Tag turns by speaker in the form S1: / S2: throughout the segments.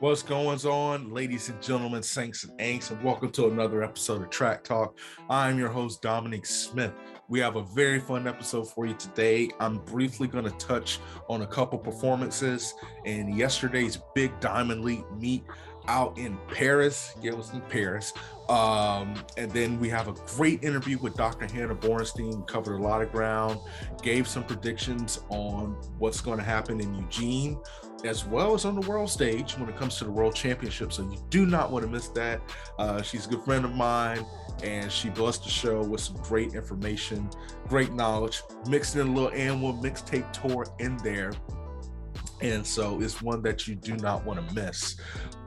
S1: What's going on, ladies and gentlemen, saints and ain'ts, and welcome to another episode of Track Talk. I'm your host, Dominique Smith. We have a very fun episode for you today. I'm briefly going to touch on a couple performances in yesterday's big Diamond League meet out in Paris. Yeah, it was in Paris. And then we have a great interview with Dr. Hannah Borenstein. We covered a lot of ground, gave some predictions on what's going to happen in Eugene, as well as on the world stage when it comes to the World Championship. So you do not want to miss that. She's a good friend of mine, and she blessed the show with some great information, great knowledge, mixed in a little annual mixtape tour in there. And so it's one that you do not want to miss.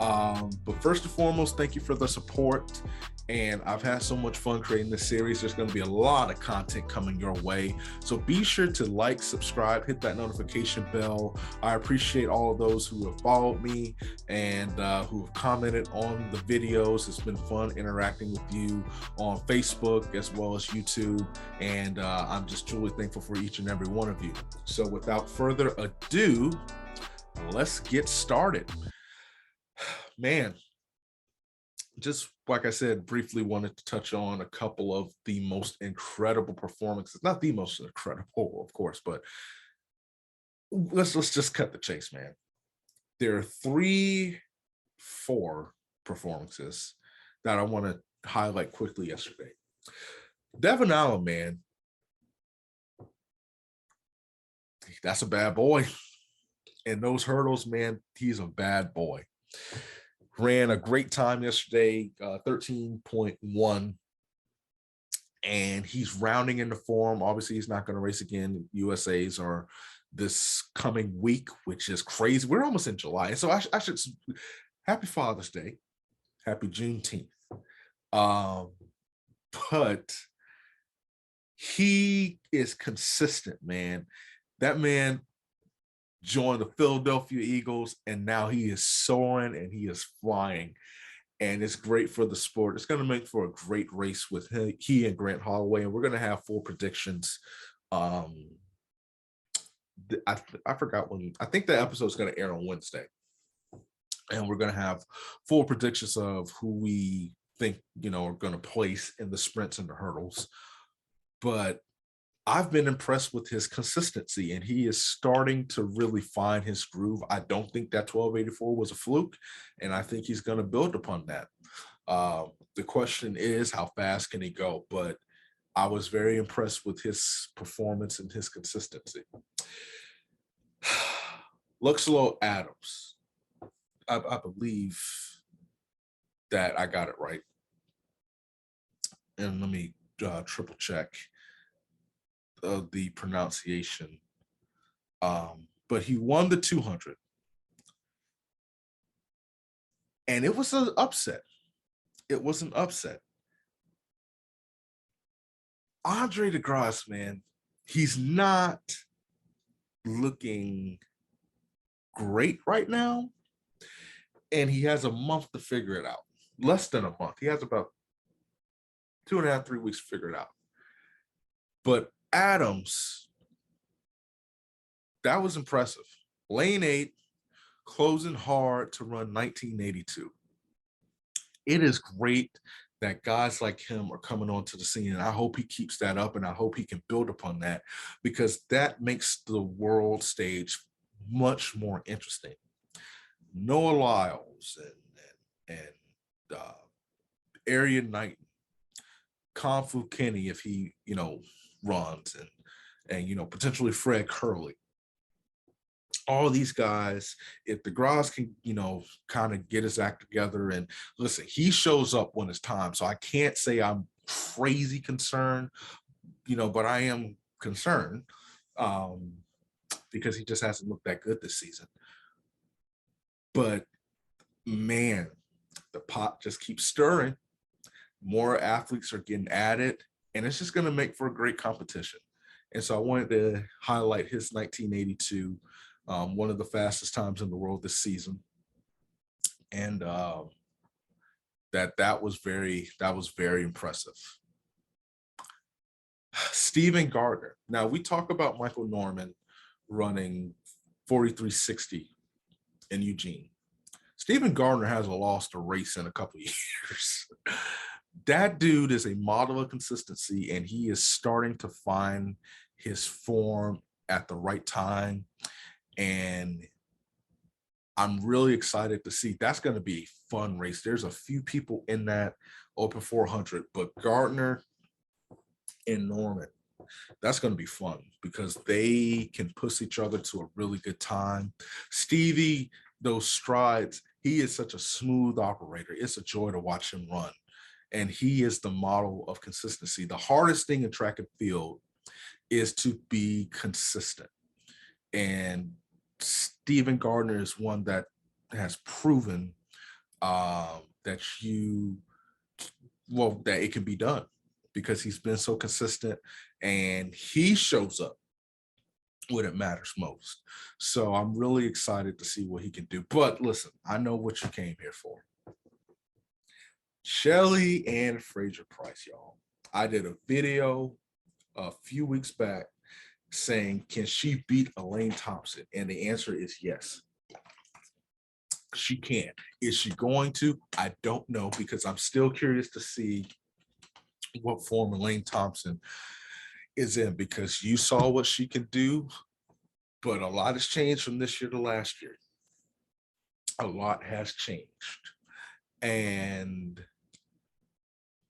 S1: But first and foremost, thank you for the support. And I've had so much fun creating this series. There's going to be a lot of content coming your way. So be sure to like, subscribe, hit that notification bell. I appreciate all of those who have followed me and who have commented on the videos. It's been fun interacting with you on Facebook as well as YouTube. And I'm just truly thankful for each and every one of you. So without further ado, let's get started. Man, just like I said, briefly wanted to touch on a couple of the most incredible performances. Not the most incredible, of course, but let's just cut the chase, man. There are 4 performances that I want to highlight quickly yesterday. Devin Allen, man, that's a bad boy. And those hurdles, man, he's a bad boy. Ran a great time yesterday, 13.1, and he's rounding into form. Obviously, he's not going to race again. USAs are this coming week, which is crazy. We're almost in July. So I should, happy Father's Day, happy Juneteenth. But he is consistent, man. That man joined the Philadelphia Eagles, and now he is soaring and he is flying, and it's great for the sport. It's going to make for a great race with he and Grant Holloway, and we're going to have 4 predictions. I forgot when. I think the episode is going to air on Wednesday, and we're going to have 4 predictions of who we think are going to place in the sprints and the hurdles. But I've been impressed with his consistency, and he is starting to really find his groove. I don't think that 1284 was a fluke, and I think he's going to build upon that. The question is, how fast can he go? But I was very impressed with his performance and his consistency. Luxlow Adams, I believe that I got it right. And let me triple check the pronunciation, but he won the 200, and it was an upset. It was an upset. Andre DeGrasse, man, he's not looking great right now, and he has a month to figure it out. Less than a month. He has about 2.5, 3 weeks to figure it out. But Adams, that was impressive. Lane 8, closing hard to run 1982. It is great that guys like him are coming onto the scene, and I hope he keeps that up, and I hope he can build upon that, because that makes the world stage much more interesting. Noah Lyles and Arian Knighton, Kung-Fu Kenny, if he runs, and potentially Fred Curley. All these guys, if DeGrasse can kind of get his act together, and listen, he shows up when it's time. So I can't say I'm crazy concerned, but I am concerned because he just hasn't looked that good this season. But man, the pot just keeps stirring. More athletes are getting added, and it's just going to make for a great competition. And so I wanted to highlight his 1982, one of the fastest times in the world this season. And that was very impressive. Stephen Gardner. Now, we talk about Michael Norman running 43.60 in Eugene. Stephen Gardner hasn't lost a race in a couple of years. That dude is a model of consistency, and he is starting to find his form at the right time. And I'm really excited to see. That's going to be a fun race. There's a few people in that Open 400, but Gardner and Norman, that's going to be fun because they can push each other to a really good time. Stevie, those strides, he is such a smooth operator. It's a joy to watch him run. And he is the model of consistency. The hardest thing in track and field is to be consistent. And Stephen Gardner is one that has proven that it can be done because he's been so consistent and he shows up when it matters most. So I'm really excited to see what he can do. But listen, I know what you came here for. Shelly-Anne Fraser-Pryce, y'all. I did a video a few weeks back saying, can she beat Elaine Thompson? And the answer is yes. She can. Is she going to? I don't know, because I'm still curious to see what form Elaine Thompson is in, because you saw what she could do, but a lot has changed from this year to last year. A lot has changed. And,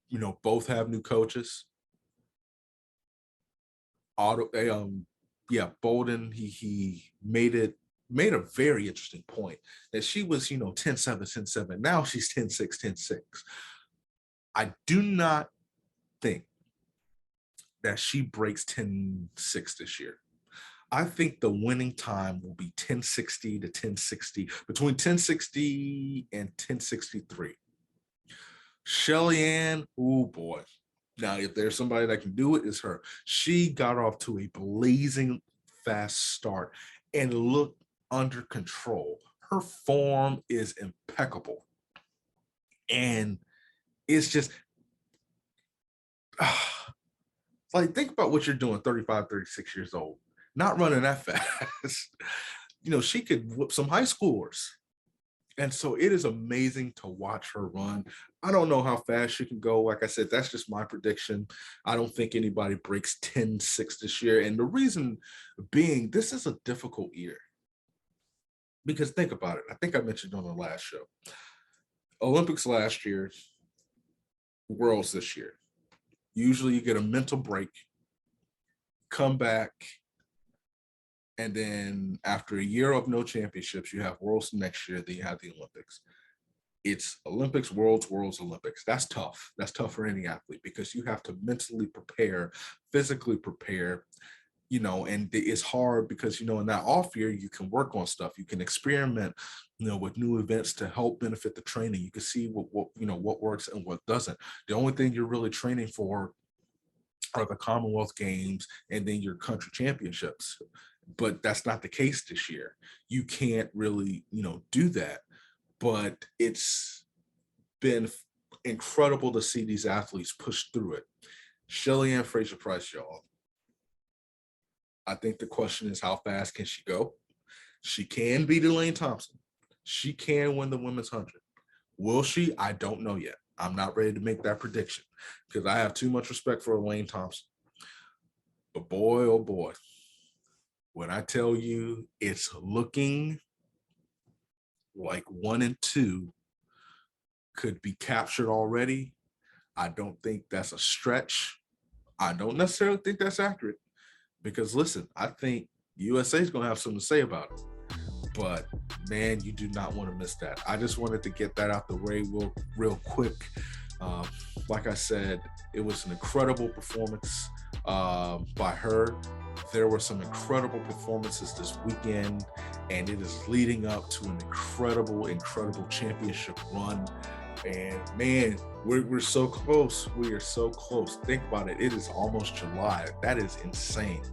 S1: you know, both have new coaches. Bolden, he made a very interesting point that she was, 10-7, 10-7. Now she's 10-6, 10-6. I do not think that she breaks 10-6 this year. I think the winning time will be 10-60 to 10-60, between 10-60 and 10-63. Shelly-Anne, oh boy. Now, if there's somebody that can do it, it's her. She got off to a blazing fast start and looked under control. Her form is impeccable. And it's just, like, think about what you're doing, 35, 36 years old, not running that fast. She could whoop some high schoolers. And so it is amazing to watch her run. I don't know how fast she can go. Like I said, that's just my prediction. I don't think anybody breaks 10-6 this year. And the reason being, this is a difficult year. Because think about it. I think I mentioned on the last show. Olympics last year, Worlds this year. Usually you get a mental break, come back, and then after a year of no championships, you have Worlds next year, then you have the Olympics. It's Olympics, Worlds, Olympics. That's tough. That's tough for any athlete because you have to mentally prepare, physically prepare, and it's hard because, in that off year, you can work on stuff. You can experiment, with new events to help benefit the training. You can see what works and what doesn't. The only thing you're really training for are the Commonwealth Games and then your country championships. But that's not the case this year. You can't really, do that. But it's been incredible to see these athletes push through it. Shelly-Anne Fraser-Pryce, y'all. I think the question is, how fast can she go? She can beat Elaine Thompson. She can win the women's 100. Will she? I don't know yet. I'm not ready to make that prediction because I have too much respect for Elaine Thompson. But boy, oh boy, when I tell you it's looking like 1 and 2 could be captured already, I don't think that's a stretch. I don't necessarily think that's accurate because, listen, I think USA is going to have something to say about it. But, man, you do not want to miss that. I just wanted to get that out the way real quick. Like I said, it was an incredible performance by her. There were some incredible performances this weekend, and it is leading up to an incredible championship run. And, man, we're so close. We are so close. Think about it. It is almost July. That is insane.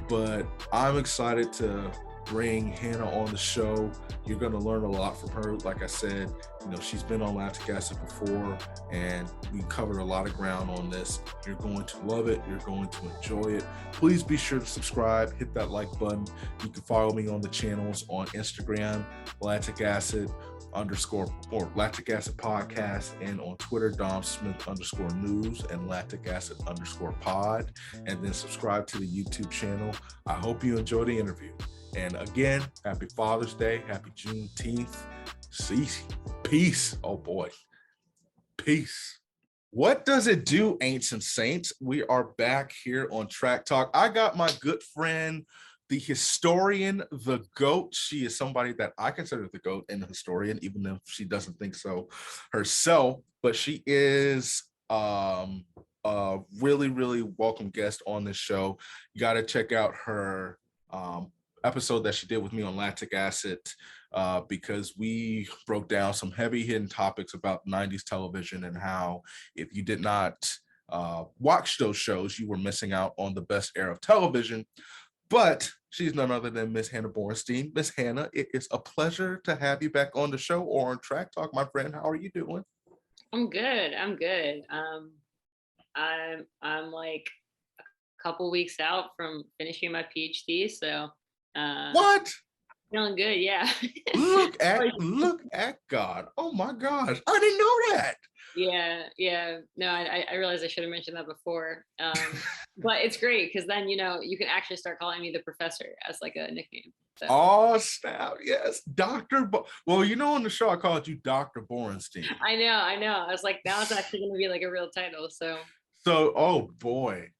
S1: But I'm excited to bring Hannah on the show. You're going to learn a lot from her. Like I said, she's been on Lactic Acid before, and we covered a lot of ground on this. You're going to love it. You're going to enjoy it. Please be sure to subscribe, hit that like button. You can follow me on the channels on Instagram, Lactic Acid, underscore or Lactic Acid Podcast, and on Twitter, Dom Smith underscore news and Lactic Acid underscore pod, and then subscribe to the YouTube channel. I hope you enjoy the interview. And again, happy Father's Day, happy Juneteenth. Peace. Oh boy. Peace. What does it do, Ancient Saints? We are back here on Track Talk. I got my good friend, the historian, the GOAT. She is somebody that I consider the GOAT and the historian, even if she doesn't think so herself. But she is a really, really welcome guest on this show. You got to check out her episode that she did with me on Lactic Acid, because we broke down some heavy hitting topics about 90s television and how if you did not watch those shows, you were missing out on the best era of television. But she's none other than Miss Hannah Borenstein. Miss Hannah, it is a pleasure to have you back on the show or on Track Talk, my friend. How are you doing?
S2: I'm good. I'm like a couple weeks out from finishing my PhD, so
S1: what?
S2: Feeling good, yeah.
S1: look at God. Oh my gosh, I didn't know that.
S2: Yeah. No, I realized I should have mentioned that before. But it's great because then you can actually start calling me the professor as like a nickname. So.
S1: Oh snap! Yes, Doctor. Well, on the show I called you Dr. Borenstein.
S2: I know. I was like, now it's actually going to be like a real title. So,
S1: oh boy.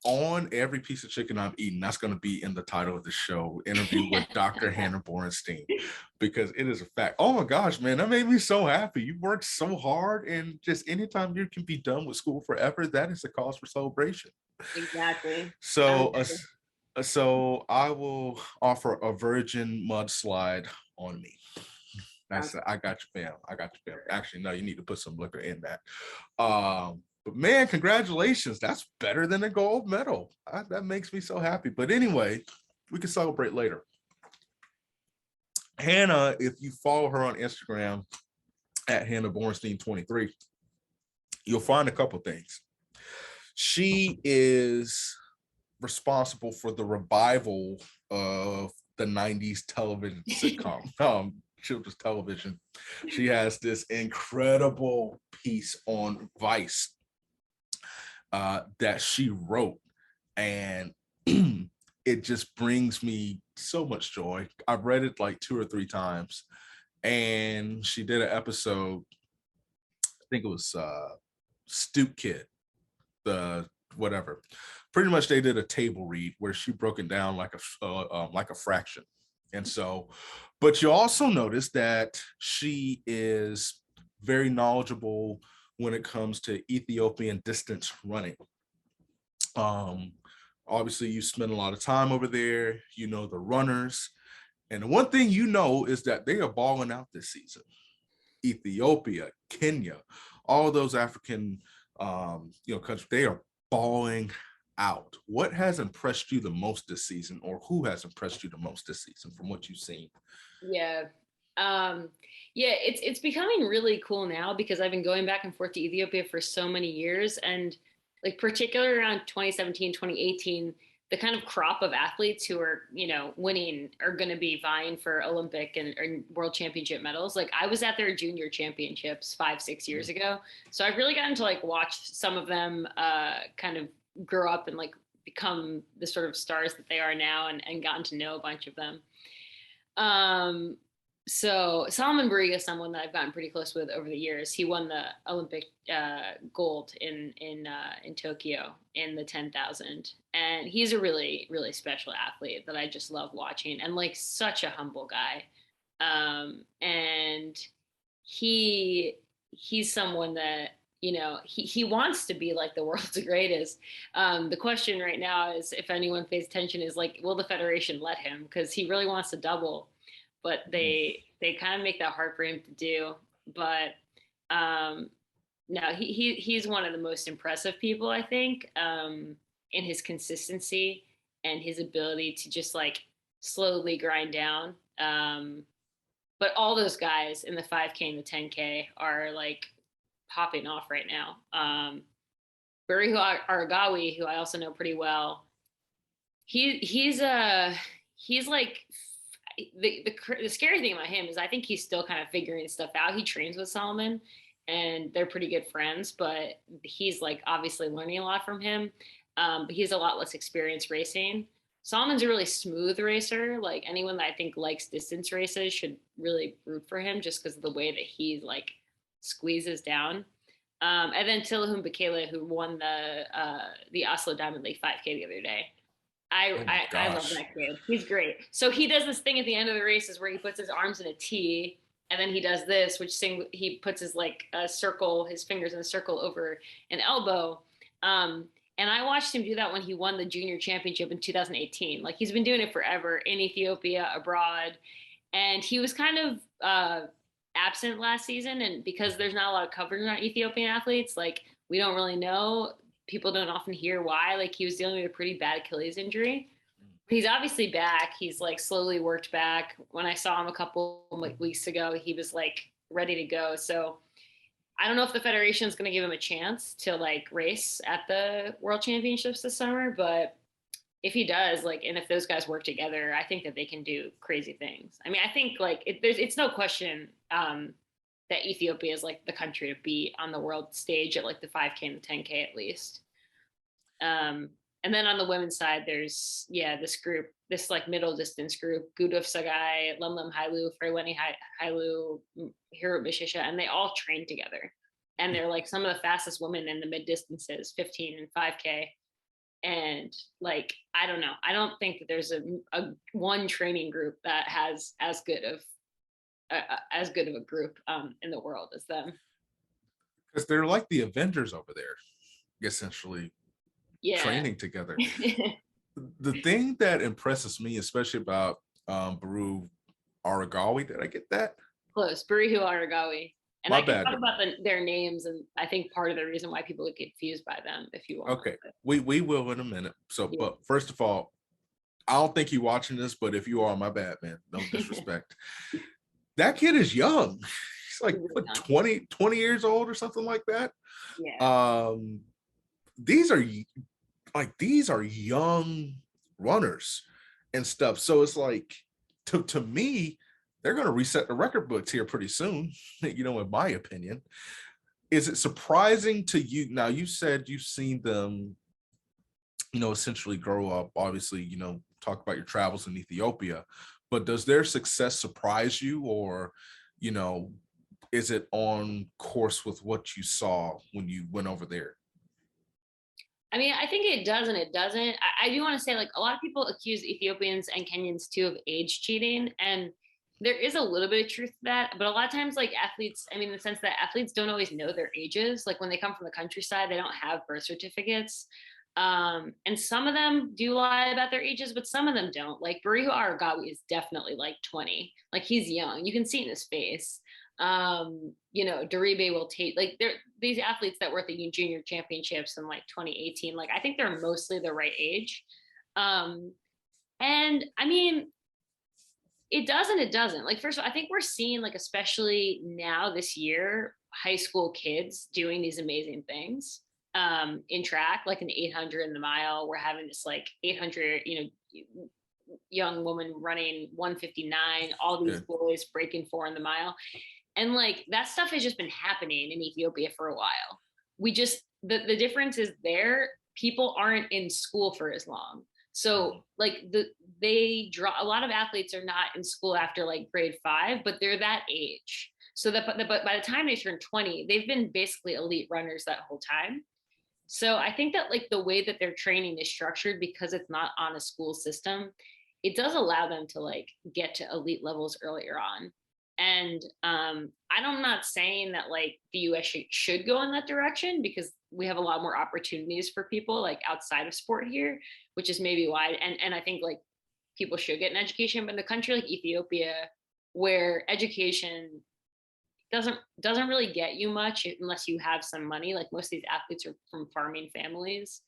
S1: On every piece of chicken I'm eating, that's going to be in the title of the show, interview with Dr. Hannah Borenstein, because it is a fact. Oh my gosh, man, that made me so happy. You worked so hard, and just anytime you can be done with school forever, that is a cause for celebration.
S2: Exactly.
S1: So I will offer a virgin mudslide on me. I got you, fam. Actually, no, you need to put some liquor in that. But man, congratulations. That's better than a gold medal. That makes me so happy. But anyway, we can celebrate later. Hannah, if you follow her on Instagram at Hannah Borenstein 23, you'll find a couple things. She is responsible for the revival of the 90s television sitcom, children's television. She has this incredible piece on Vice that she wrote, and it just brings me so much joy. I've read it like 2 or 3 times, and she did an episode, I think it was Stoop Kid, the whatever. Pretty much they did a table read where she broke it down like a fraction. And so, but you also notice that she is very knowledgeable when it comes to Ethiopian distance running. Obviously you spend a lot of time over there, the runners. And the one thing is that they are balling out this season. Ethiopia, Kenya, all those African countries, they are balling out. What has impressed you the most this season, or who has impressed you the most this season from what you've seen?
S2: Yeah. It's becoming really cool now because I've been going back and forth to Ethiopia for so many years, and like particularly around 2017, 2018, the kind of crop of athletes who are, winning are going to be vying for Olympic and world championship medals. Like I was at their junior championships 5-6 years ago. So I've really gotten to like watch some of them kind of grow up and like become the sort of stars that they are now, and gotten to know a bunch of them. So Solomon Barriga is someone that I've gotten pretty close with over the years. He won the Olympic gold in Tokyo in the 10,000, and he's a really, really special athlete that I just love watching, and like such a humble guy. And he's someone that he wants to be like the world's greatest. The question right now is, if anyone pays attention, is like, will the federation let him? Because he really wants to double, but they kind of make that hard for him to do. But no, he's one of the most impressive people, I think, in his consistency and his ability to just like slowly grind down. But all those guys in the 5K and the 10K are like popping off right now. Burihu Aragawi, who I also know pretty well, he's like the scary thing about him is I think he's still kind of figuring stuff out. He trains with Solomon and they're pretty good friends, but he's like obviously learning a lot from him. But he has a lot less experience racing. Solomon's a really smooth racer. Like anyone that I think likes distance races should really root for him just because of the way that he like squeezes down. And then Tilahun Bakela, who won the Oslo Diamond League 5K the other day.
S1: Oh my
S2: I love
S1: gosh.
S2: that kid. He's great. So he does this thing at the end of the races where he puts his arms in a T, and then he does this, he puts his like a circle, his fingers in a circle over an elbow. And I watched him do that when he won the junior championship in 2018. Like he's been doing it forever in Ethiopia, abroad, and he was kind of absent last season. And because there's not a lot of coverage on Ethiopian athletes, like we don't really know. People don't often hear why. Like he was dealing with a pretty bad Achilles injury. He's obviously back. He's like slowly worked back. When I saw him a couple like weeks ago, he was like ready to go. So I don't know if the federation is going to give him a chance to like race at the World Championships this summer, but if he does, like, and if those guys work together, I think that they can do crazy things. I mean, I think like it's no question that Ethiopia is like the country to beat on the world stage at like the 5K and the 10K at least. And then on the women's side, there's this like middle distance group, Gudov Sagai, Lemlem Hailu, Freyweni Hailu, Hiro Bishisha, and they all train together. And they're like some of the fastest women in the mid distances, 15 and 5K. And like, I don't know. I don't think that there's a one training group that has as good of a group in the world as them.
S1: Because they're like the Avengers over there, essentially training together. The thing that impresses me, especially about Baru Aragawi, did I get that?
S2: Close. Barihu Aragawi. And
S1: My
S2: I can
S1: bad.
S2: talk about their names, and I think part of the reason why people get confused by them, if you want.
S1: Okay, we will in a minute. So, but first of all, I don't think you're watching this, but if you are, my bad, man. No disrespect. That kid is young. He's like what, 20 years old or something like that.
S2: Yeah.
S1: These are young runners and stuff. So it's like to me, they're going to reset the record books here pretty soon, in my opinion. Is it surprising to you? Now, you said you've seen them, essentially grow up, obviously, talk about your travels in Ethiopia, but does their success surprise you, or, is it on course with what you saw when you went over there?
S2: I mean, I think it does and it doesn't. I do want to say, like, a lot of people accuse Ethiopians and Kenyans too of age cheating. And there is a little bit of truth to that. But a lot of times, like athletes, I mean, in the sense that athletes don't always know their ages. Like when they come from the countryside, they don't have birth certificates. And some of them do lie about their ages, but some of them don't. Like Barihu Aragawi is definitely like 20. Like he's young. You can see in his face. Daribe will take like these athletes that were at the junior championships in like 2018. Like I think they're mostly the right age. And I mean, it does and it doesn't. Like first of all, I think we're seeing like especially now this year, high school kids doing these amazing things in track, like an 800 in the mile. We're having this like 800, young woman running 159, all these boys breaking 4 in the mile. And like that stuff has just been happening in Ethiopia for a while. We just, the difference is there, people aren't in school for as long. So like a lot of athletes are not in school after like grade 5, but they're that age. So that, but by the time they turn 20, they've been basically elite runners that whole time. So I think that like the way that their training is structured, because it's not on a school system, it does allow them to like get to elite levels earlier on. And I'm not saying that like the US should go in that direction, because we have a lot more opportunities for people like outside of sport here, which is maybe why. And I think like people should get an education, but in a country like Ethiopia, where education doesn't really get you much unless you have some money, like most of these athletes are from farming families,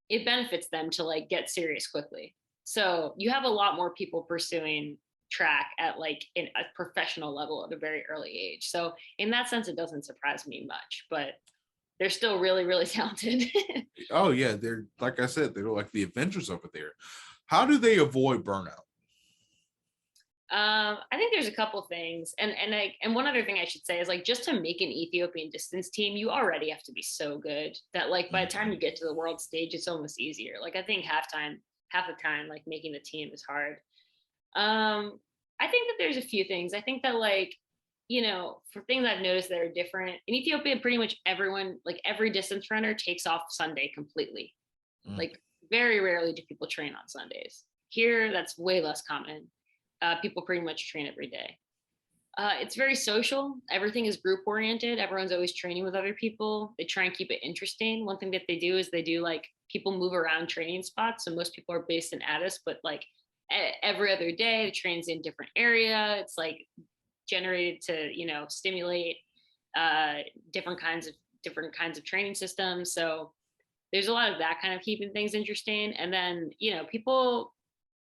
S2: it benefits them to like get serious quickly. So you have a lot more people pursuing track at like in a professional level at a very early age. So in that sense, it doesn't surprise me much, but they're still really, really talented.
S1: Oh yeah, they're like I said, they're like the Avengers over there. How do they avoid burnout?
S2: I think there's a couple things, and one other thing I should say is like just to make an Ethiopian distance team, you already have to be so good that like by the time you get to the world stage, it's almost easier. Like I think half the time, like making the team is hard. I think that there's a few things. I think that like for things I've noticed that are different in Ethiopia, pretty much everyone, like every distance runner, takes off Sunday completely.
S1: Mm.
S2: Like very rarely do people train on Sundays. Here, that's way less common. People pretty much train every day. It's very social. Everything is group oriented. Everyone's always training with other people. They try and keep it interesting. One thing that they do is they do like people move around training spots. So most people are based in Addis, but like every other day, the train's in a different area. It's like generated to stimulate uh, different kinds of training systems. So there's a lot of that kind of keeping things interesting. And then people,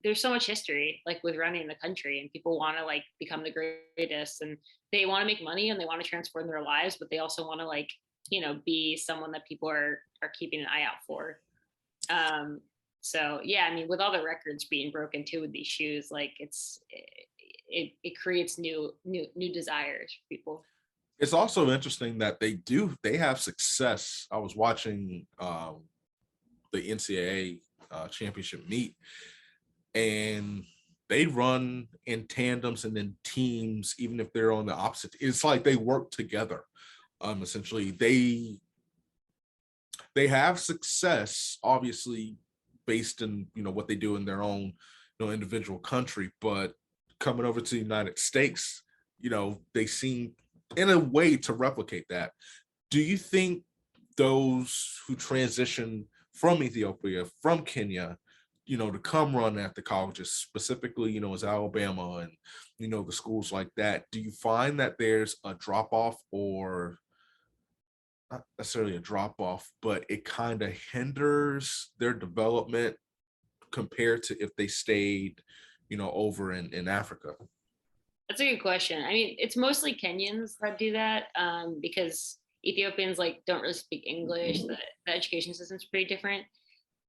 S2: there's so much history like with running the country, and people want to like become the greatest, and they want to make money and they want to transform their lives, but they also want to like be someone that people are keeping an eye out for. um so yeah, I mean, with all the records being broken too with these shoes, like it creates new desires for people.
S1: It's also interesting that they have success. I was watching the NCAA championship meet, and they run in tandems and in teams, even if they're on the opposite. It's like they work together. Essentially, they have success, obviously, based in what they do in their own individual country, but coming over to the United States, they seem in a way to replicate that. Do you think those who transition from Ethiopia, from Kenya, to come run at the colleges, specifically, as Alabama and, the schools like that, do you find that there's a drop off, or not necessarily a drop off, but it kind of hinders their development compared to if they stayed, over in Africa?
S2: That's a good question. I mean, it's mostly Kenyans that do that, because Ethiopians like don't really speak English. The education system's pretty different.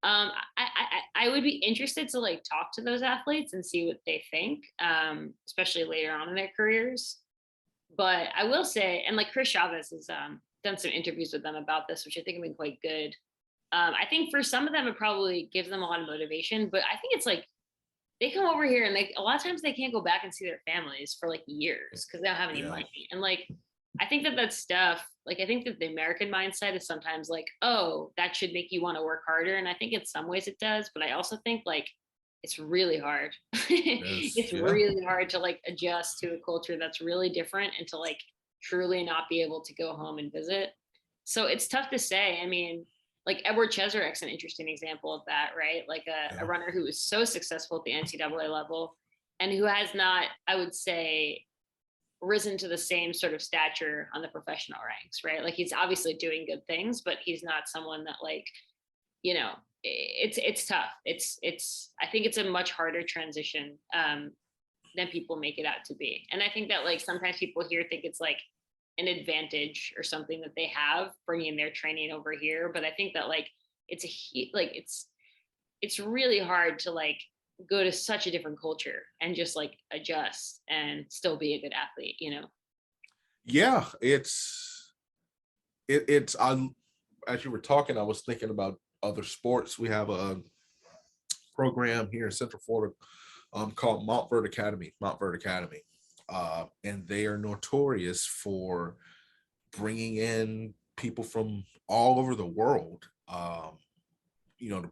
S2: I would be interested to like talk to those athletes and see what they think, especially later on in their careers. But I will say, and like Chris Chavez has done some interviews with them about this, which I think have been quite good. I think for some of them, it probably gives them a lot of motivation, but I think it's like they come over here and a lot of times they can't go back and see their families for like years because they don't have any
S1: Yeah.
S2: money. And like, I think that stuff, like, I think that the American mindset is sometimes like, oh, that should make you want to work harder. And I think in some ways it does, but I also think like it's really hard.
S1: Yes.
S2: It's
S1: Yeah.
S2: really hard to like adjust to a culture that's really different and to like truly not be able to go home and visit. So it's tough to say. I mean, like Edward Cheserek's an interesting example of that, right? Like a
S1: Yeah.
S2: runner who was so successful at the NCAA level and who has not, I would say, risen to the same sort of stature on the professional ranks, right? Like he's obviously doing good things, but he's not someone that like, it's tough. It's I think it's a much harder transition than people make it out to be. And I think that like sometimes people here think it's like an advantage or something that they have bringing their training over here, but I think that like it's really hard to like go to such a different culture and just like adjust and still be a good athlete.
S1: Yeah, it's I as you were talking, I was thinking about other sports. We have a program here in Central Florida called Mount Verde Academy, and they are notorious for bringing in people from all over the world, to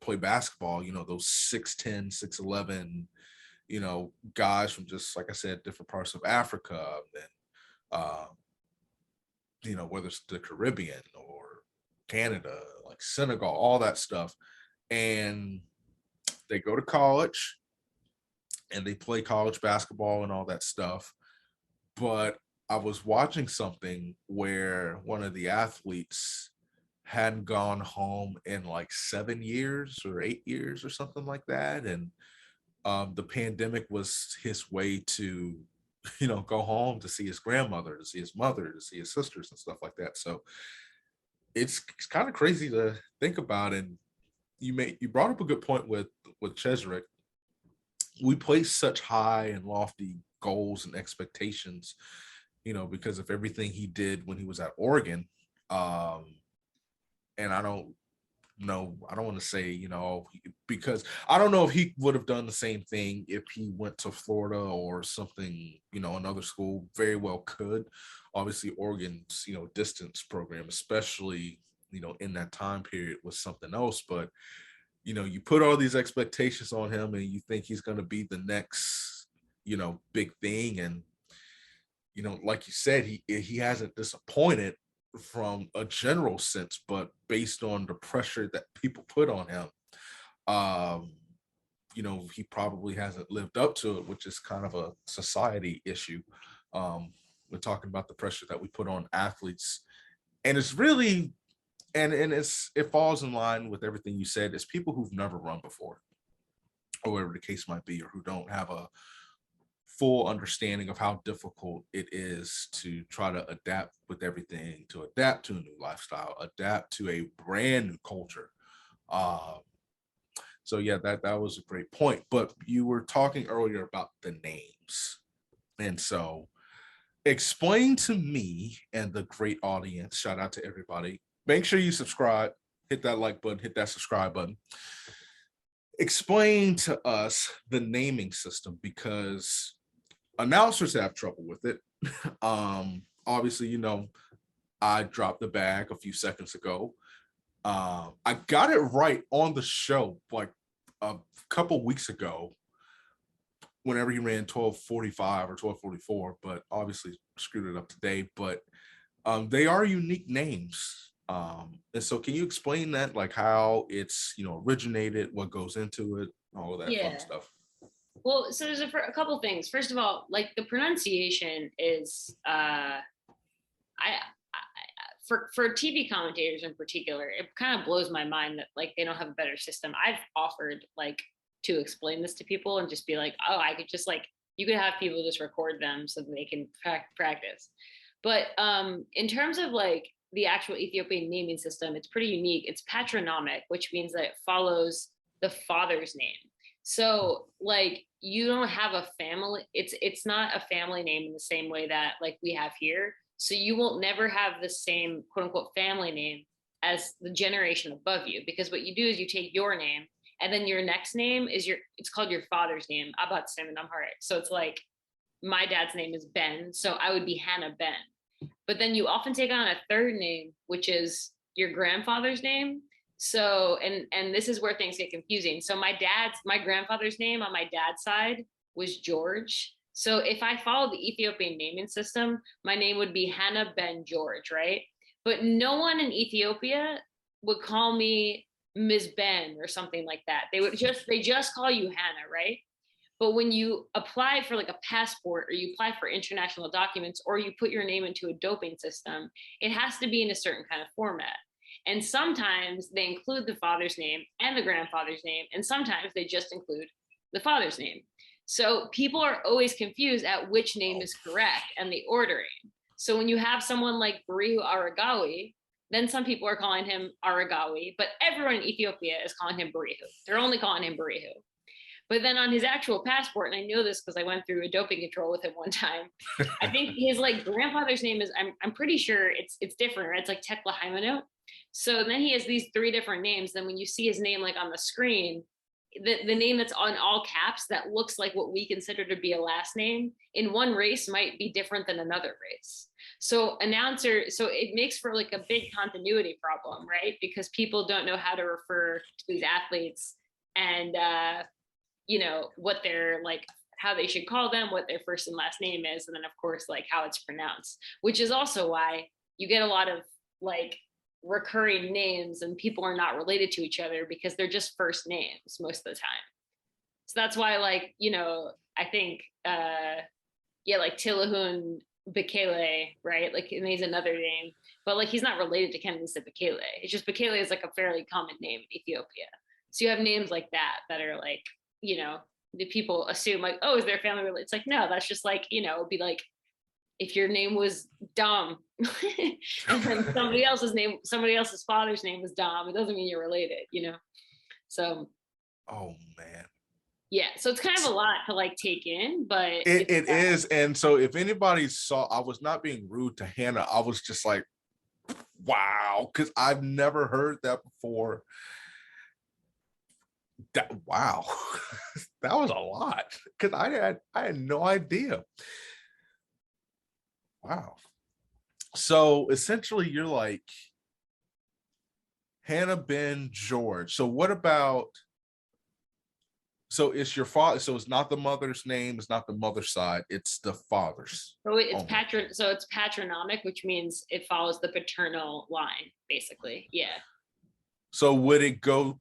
S1: play basketball. Those 6'10", 6'11", guys from, just like I said, different parts of Africa, and uh, whether it's the Caribbean or Canada, like Senegal, all that stuff. And they go to college and they play college basketball and all that stuff. But I was watching something where one of the athletes hadn't gone home in like 7 years or 8 years or something like that. And the pandemic was his way to, go home to see his grandmother, to see his mother, to see his sisters and stuff like that. So it's kind of crazy to think about. And you brought up a good point with Cheserick, we place such high and lofty goals and expectations, because of everything he did when he was at Oregon. And I don't want to say, because I don't know if he would have done the same thing if he went to Florida or something, another school. Very well could. Obviously, Oregon's, distance program, especially, in that time period, was something else. But, you put all these expectations on him and you think he's going to be the next, big thing. And, like you said, he hasn't disappointed from a general sense, but based on the pressure that people put on him, he probably hasn't lived up to it, which is kind of a society issue. We're talking about the pressure that we put on athletes, and it's really, and it falls in line with everything you said. It's people who've never run before, or whatever the case might be, or who don't have a full understanding of how difficult it is to try to adapt with everything, to adapt to a new lifestyle, adapt to a brand new culture. So yeah, that was a great point. But you were talking earlier about the names. And so explain to me and the great audience, shout out to everybody. Make sure you subscribe, hit that like button, hit that subscribe button. Explain to us the naming system, because announcers have trouble with it. Obviously, I dropped the bag a few seconds ago. I got it right on the show like a couple weeks ago, whenever he ran 12:45 or 12:44, but obviously screwed it up today. But they are unique names. And so can you explain that, like how it's, originated, what goes into it, all of that fun stuff?
S2: Well, so there's a couple things. First of all, like the pronunciation is, for TV commentators in particular, it kind of blows my mind that like they don't have a better system. I've offered like to explain this to people and just be like, oh, I could just like, you could have people just record them so that they can practice. But in terms of like the actual Ethiopian naming system, it's pretty unique. It's patronymic, which means that it follows the father's name. So like you don't have a family, it's not a family name in the same way that like we have here. So you will never have the same quote unquote family name as the generation above you, because what you do is you take your name and then your next name is it's called your father's name, Abat Simon Amharic. So it's like my dad's name is Ben, so I would be Hannah Ben. But then you often take on a third name, which is your grandfather's name. So, and this is where things get confusing. So my grandfather's name on my dad's side was George. So if I followed the Ethiopian naming system, my name would be Hannah Ben George, right? But no one in Ethiopia would call me Ms. Ben or something like that. They just call you Hannah, right? But when you apply for like a passport or you apply for international documents or you put your name into a doping system, it has to be in a certain kind of format. And sometimes they include the father's name and the grandfather's name, and sometimes they just include the father's name. So people are always confused at which name is correct and the ordering. So when you have someone like Barihu Aragawi, then some people are calling him Aragawi, but everyone in Ethiopia is calling him Barihu. They're only calling him Barihu. But then on his actual passport, and I know this because I went through a doping control with him one time, I think his like grandfather's name is, I'm pretty sure it's different, right? It's like Tekla Haimano. So then he has these three different names. Then when you see his name like on the screen, the name that's on all caps that looks like what we consider to be a last name in one race might be different than another race. So it makes for like a big continuity problem, right? Because people don't know how to refer to these athletes and, what they're like, how they should call them, what their first and last name is. And then of course, like how it's pronounced, which is also why you get a lot of like recurring names and people are not related to each other because they're just first names most of the time. So that's why like, I think, like Tilahun Bekele, right? Like, and he's another name, but like, he's not related to Kenenisa Bekele. It's just Bekele is like a fairly common name in Ethiopia. So you have names like that are like, the people assume like, oh, is their family related? It's like, no, that's just like, it'd be like, if your name was Dom and then somebody else's father's name was Dom, it doesn't mean you're related, So.
S1: Oh man.
S2: Yeah, so it's kind of a lot to like take in, but
S1: It is. And so if anybody saw, I was not being rude to Hannah. I was just like, wow, because I've never heard that before. Wow. That was a lot. Because I had no idea. Wow. So essentially you're like Hannah Ben George. So what about, so it's your father, so it's not the mother's name, it's not the mother's side, it's the father's.
S2: So it's
S1: only.
S2: so it's patronymic, which means it follows the paternal line, basically. Yeah.
S1: So would it go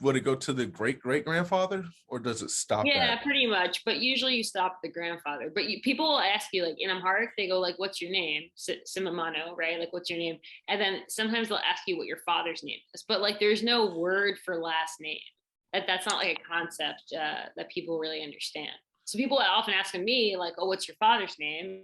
S1: would it go to the great great grandfather, or does it stop
S2: Yeah,
S1: at?
S2: pretty much. But usually you stop the grandfather. But people will ask you, like in Amharic, they go like, "What's your name?" Simamano, right? Like, "What's your name?" And then sometimes they'll ask you what your father's name is. But like, there's no word for last name. That's not like a concept that people really understand. So people often ask me like, "Oh, what's your father's name?"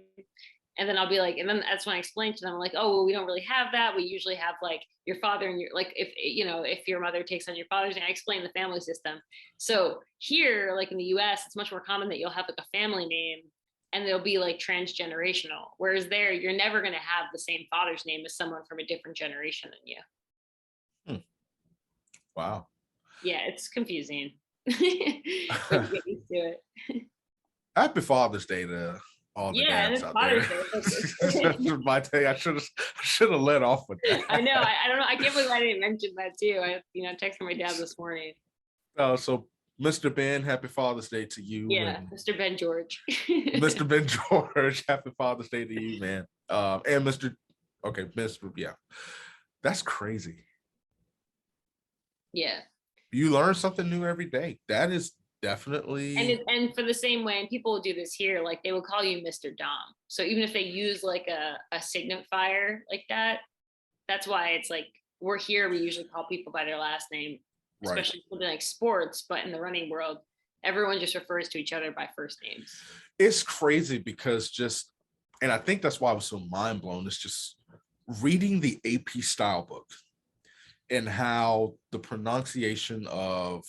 S2: And then I'll be like, and then that's when I explain to them, like, oh, well, we don't really have that. We usually have like your father and your, like, if, if your mother takes on your father's name, I explain the family system. So here, like in the US, it's much more common that you'll have like a family name and they'll be like transgenerational. Whereas there, you're never going to have the same father's name as someone from a different generation than you.
S1: Hmm. Wow.
S2: Yeah, it's confusing. But you get used to it.
S1: Happy Father's Day to all the
S2: Yeah, and
S1: dads
S2: it's
S1: out there.
S2: Father's Day.
S1: My day, I should have let off with that.
S2: I know. I don't know. I can't believe I didn't mention that too. I, texted my dad this morning.
S1: So Mr. Ben, happy Father's Day to you.
S2: Yeah,
S1: And
S2: Mr. Ben George.
S1: Mr. Ben George, happy Father's Day to you, man. And Mr. Yeah, that's crazy.
S2: Yeah,
S1: You learn something new every day. That is definitely
S2: and for the same way, and people will do this here. Like they will call you Mr. Dom. So even if they use like a signifier like that, that's why it's like we're here. We usually call people by their last name,
S1: right.
S2: especially something like sports. But in the running world, everyone just refers to each other by first names.
S1: It's crazy because and I think that's why I was so mind blown. It's just reading the AP style book and how the pronunciation of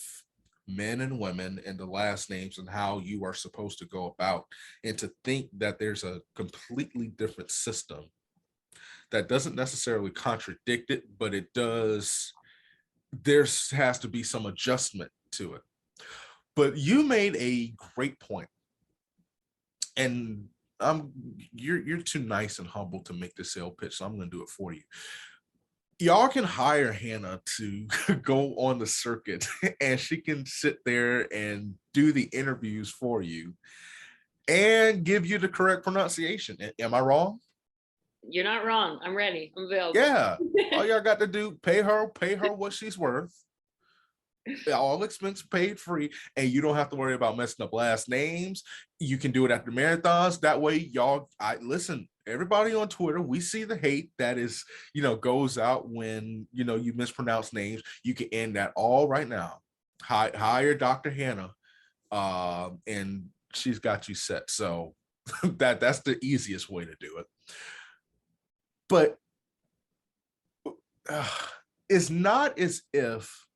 S1: men and women and the last names and how you are supposed to go about, and to think that there's a completely different system that doesn't necessarily contradict it, but it does. There has to be some adjustment to it. But you made a great point, and you're too nice and humble to make the sale pitch, so I'm going to do it for you. Y'all can hire Hannah to go on the circuit and she can sit there and do the interviews for you and give you the correct pronunciation. Am I wrong?
S2: You're not wrong. I'm ready. I'm available.
S1: Yeah. All y'all got to do, pay her what she's worth. All expense paid free, and you don't have to worry about messing up last names. You can do it after marathons. That way, y'all, I listen, everybody on Twitter, we see the hate that is, goes out when, you mispronounce names. You can end that all right now. Hire Dr. Hannah, and she's got you set. So that's the easiest way to do it. But it's not as if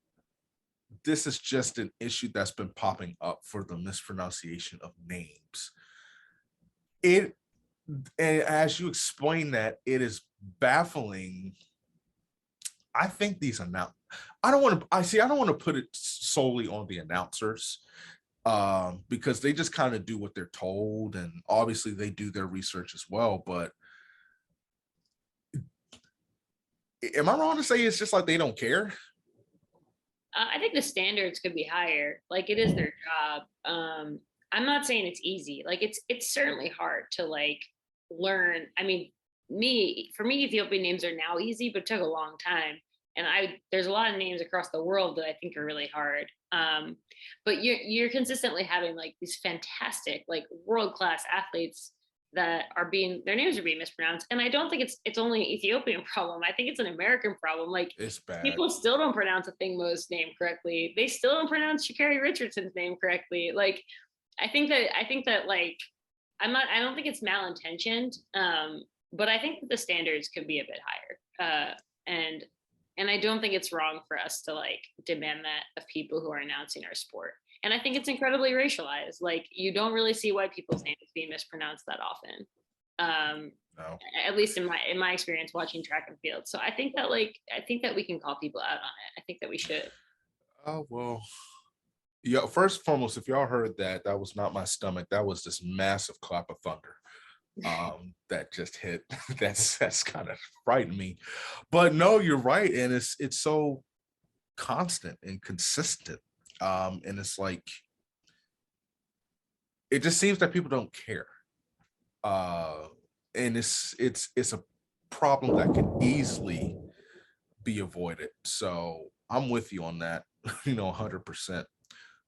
S1: this is just an issue that's been popping up for the mispronunciation of names. And as you explain that, it is baffling. I think these I don't want to put it solely on the announcers, because they just kind of do what they're told, and obviously they do their research as well. But am I wrong to say it's just like they don't care?
S2: I think the standards could be higher. Like it is their job. I'm not saying it's easy. Like it's certainly hard to like learn. I mean, for me, Ethiopian names are now easy, but it took a long time. And there's a lot of names across the world that I think are really hard. But you're consistently having like these fantastic, like world class athletes that their names are being mispronounced. And I don't think it's only an Ethiopian problem. I think it's an American problem. Like
S1: It's bad.
S2: people still don't pronounce Athingmo's name correctly. They still don't pronounce Sha'Carri Richardson's name correctly. Like I think that like I don't think it's malintentioned. But I think that the standards could be a bit higher. And I don't think it's wrong for us to like demand that of people who are announcing our sport. And I think it's incredibly racialized. Like, you don't really see white people's names being mispronounced that often.
S1: No.
S2: At least in my experience watching track and field. So I think that we can call people out on it. I think that we should.
S1: Oh, well. Yeah, first and foremost, if y'all heard that, that was not my stomach. That was this massive clap of thunder that just hit. That's kind of frightened me. But no, you're right. And it's so constant and consistent. And it's like, it just seems that people don't care. And it's a problem that can easily be avoided. So I'm with you on that, 100%.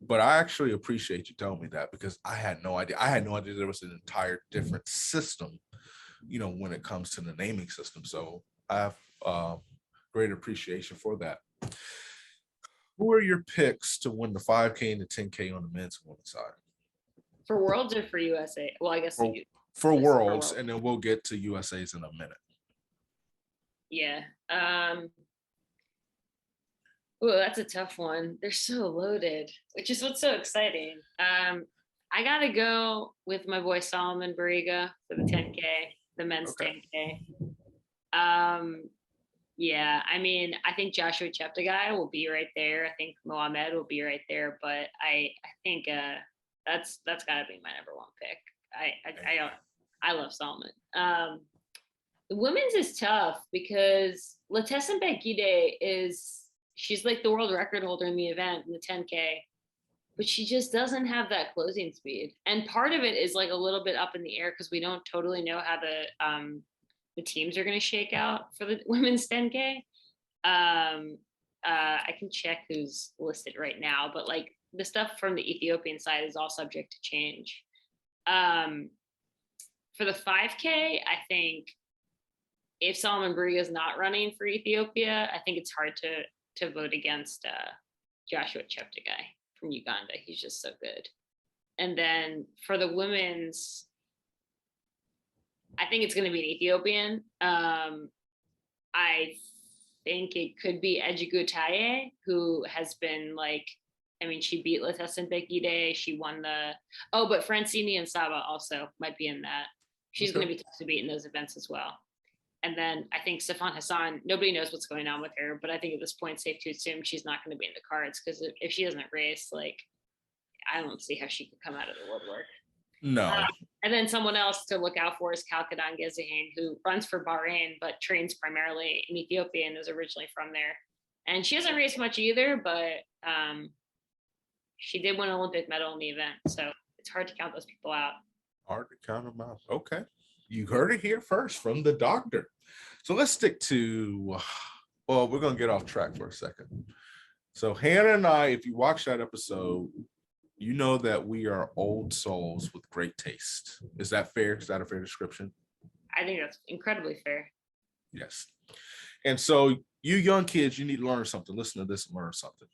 S1: But I actually appreciate you telling me that, because I had no idea. I had no idea there was an entire different system, when it comes to the naming system. So I have great appreciation for that. Who are your picks to win the 5K and the 10K on the men's and women's side?
S2: For Worlds or for USA? Well, I guess
S1: for Worlds, and then we'll get to USA's in a minute.
S2: Yeah. Oh, that's a tough one. They're so loaded, which is what's so exciting. I gotta go with my boy Solomon Barriga for the 10K, the men's 10K. Yeah, I mean, I think Joshua Cheptegei will be right there. I think Mohamed will be right there, but I think that's gotta be my number one pick. I love Solomon. The women's is tough because Letessen Bekide she's like the world record holder in the event in the 10K, but she just doesn't have that closing speed. And part of it is like a little bit up in the air because we don't totally know how the teams are going to shake out for the women's 10K. I can check who's listed right now, but like the stuff from the Ethiopian side is all subject to change. For the 5K, I think if Solomon Barriga is not running for Ethiopia, I think it's hard to vote against Joshua Cheptegei from Uganda. He's just so good. And then for the women's, I think it's going to be an Ethiopian. I think it could be Ejigbo Taye, who has been like, I mean, she beat Letessen Bekide. She won but Francini and Saba also might be in that. She's going to be tough to beat in those events as well. And then I think Sifan Hassan, nobody knows what's going on with her, but I think at this point, safe to assume she's not going to be in the cards, because if she doesn't race, like, I don't see how she could come out of the woodwork.
S1: No.
S2: And then someone else to look out for is Kalkadan Gezahane, who runs for Bahrain, but trains primarily in Ethiopia and is originally from there. And she hasn't raced much either, but she did win an Olympic medal in the event. So it's hard to count those people out.
S1: Hard to count them out. Okay. You heard it here first from the doctor. So let's stick to, we're going to get off track for a second. So Hannah and I, if you watch that episode, you know that we are old souls with great taste. Is that fair? Is that a fair description?
S2: I think that's incredibly fair.
S1: Yes. And so you young kids, you need to learn something. Listen to this and learn something.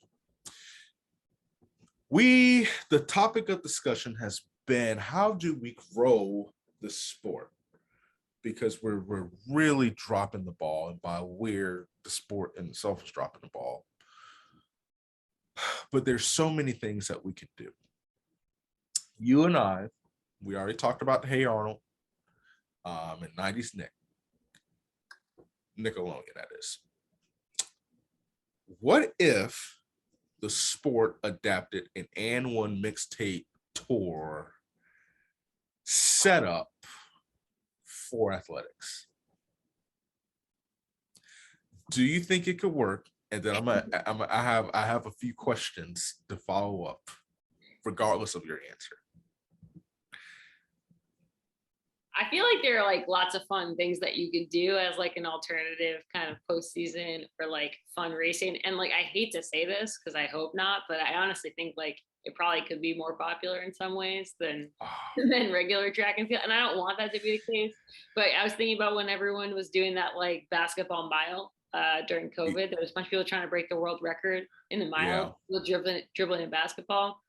S1: The topic of discussion has been, how do we grow the sport? Because we're really dropping the ball, and by the sport in itself is dropping the ball. But there's so many things that we can do. You and I, we already talked about the Hey Arnold, and 90s Nickelodeon, that is. What if the sport adapted an And1 mixtape tour setup for athletics? Do you think it could work? And then I have a few questions to follow up, regardless of your answer.
S2: I feel like there are like lots of fun things that you could do as like an alternative kind of postseason for like fun racing. And like, I hate to say this because I hope not, but I honestly think like it probably could be more popular in some ways than regular track and field. And I don't want that to be the case. But I was thinking about when everyone was doing that like basketball mile during COVID. There was a bunch of people trying to break the world record in the mile, dribbling in basketball.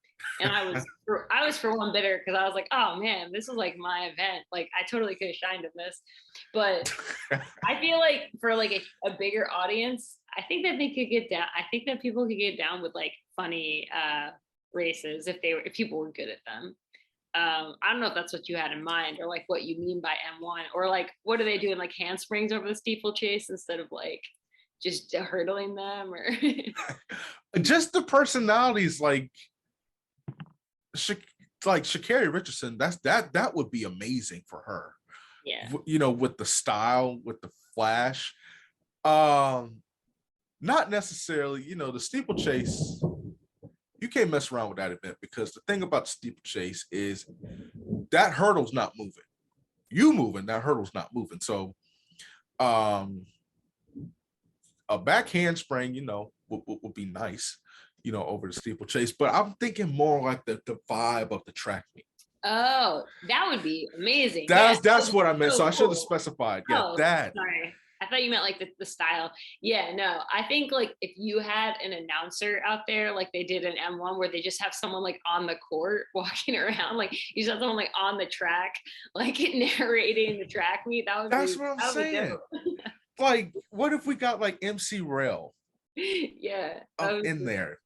S2: And I was for one bitter because I was like, oh man, this is like my event. Like I totally could have shined in this. But I feel like for like a bigger audience, I think that they could get down. I think that people could get down with like funny races if people were good at them. I don't know if that's what you had in mind or like what you mean by M1, or like what are they doing, like handsprings over the steeplechase instead of like just hurdling them, or
S1: Just the personalities, like Sha'Carri Richardson. That would be amazing for her.
S2: yeah.
S1: You know, with the style, with the flash. Not necessarily, you know, the steeplechase. You can't mess around with that event, because the thing about the steeplechase is that hurdle's not moving. You moving, that hurdle's not moving. So a back handspring, you know, would be nice, you know, over the steeplechase. But I'm thinking more like the vibe of the track meet.
S2: Oh, that would be amazing.
S1: That's what I meant. So I should have
S2: cool.
S1: specified. Yeah,
S2: Oh,
S1: that.
S2: sorry. I thought you meant like the style. Yeah, no. I think like if you had an announcer out there, like they did in M1, where they just have someone like on the court walking around, like you just have someone like on the track, like narrating the track meet.
S1: That's what I'm saying. Like, what if we got like MC Rail
S2: Yeah,
S1: up in there?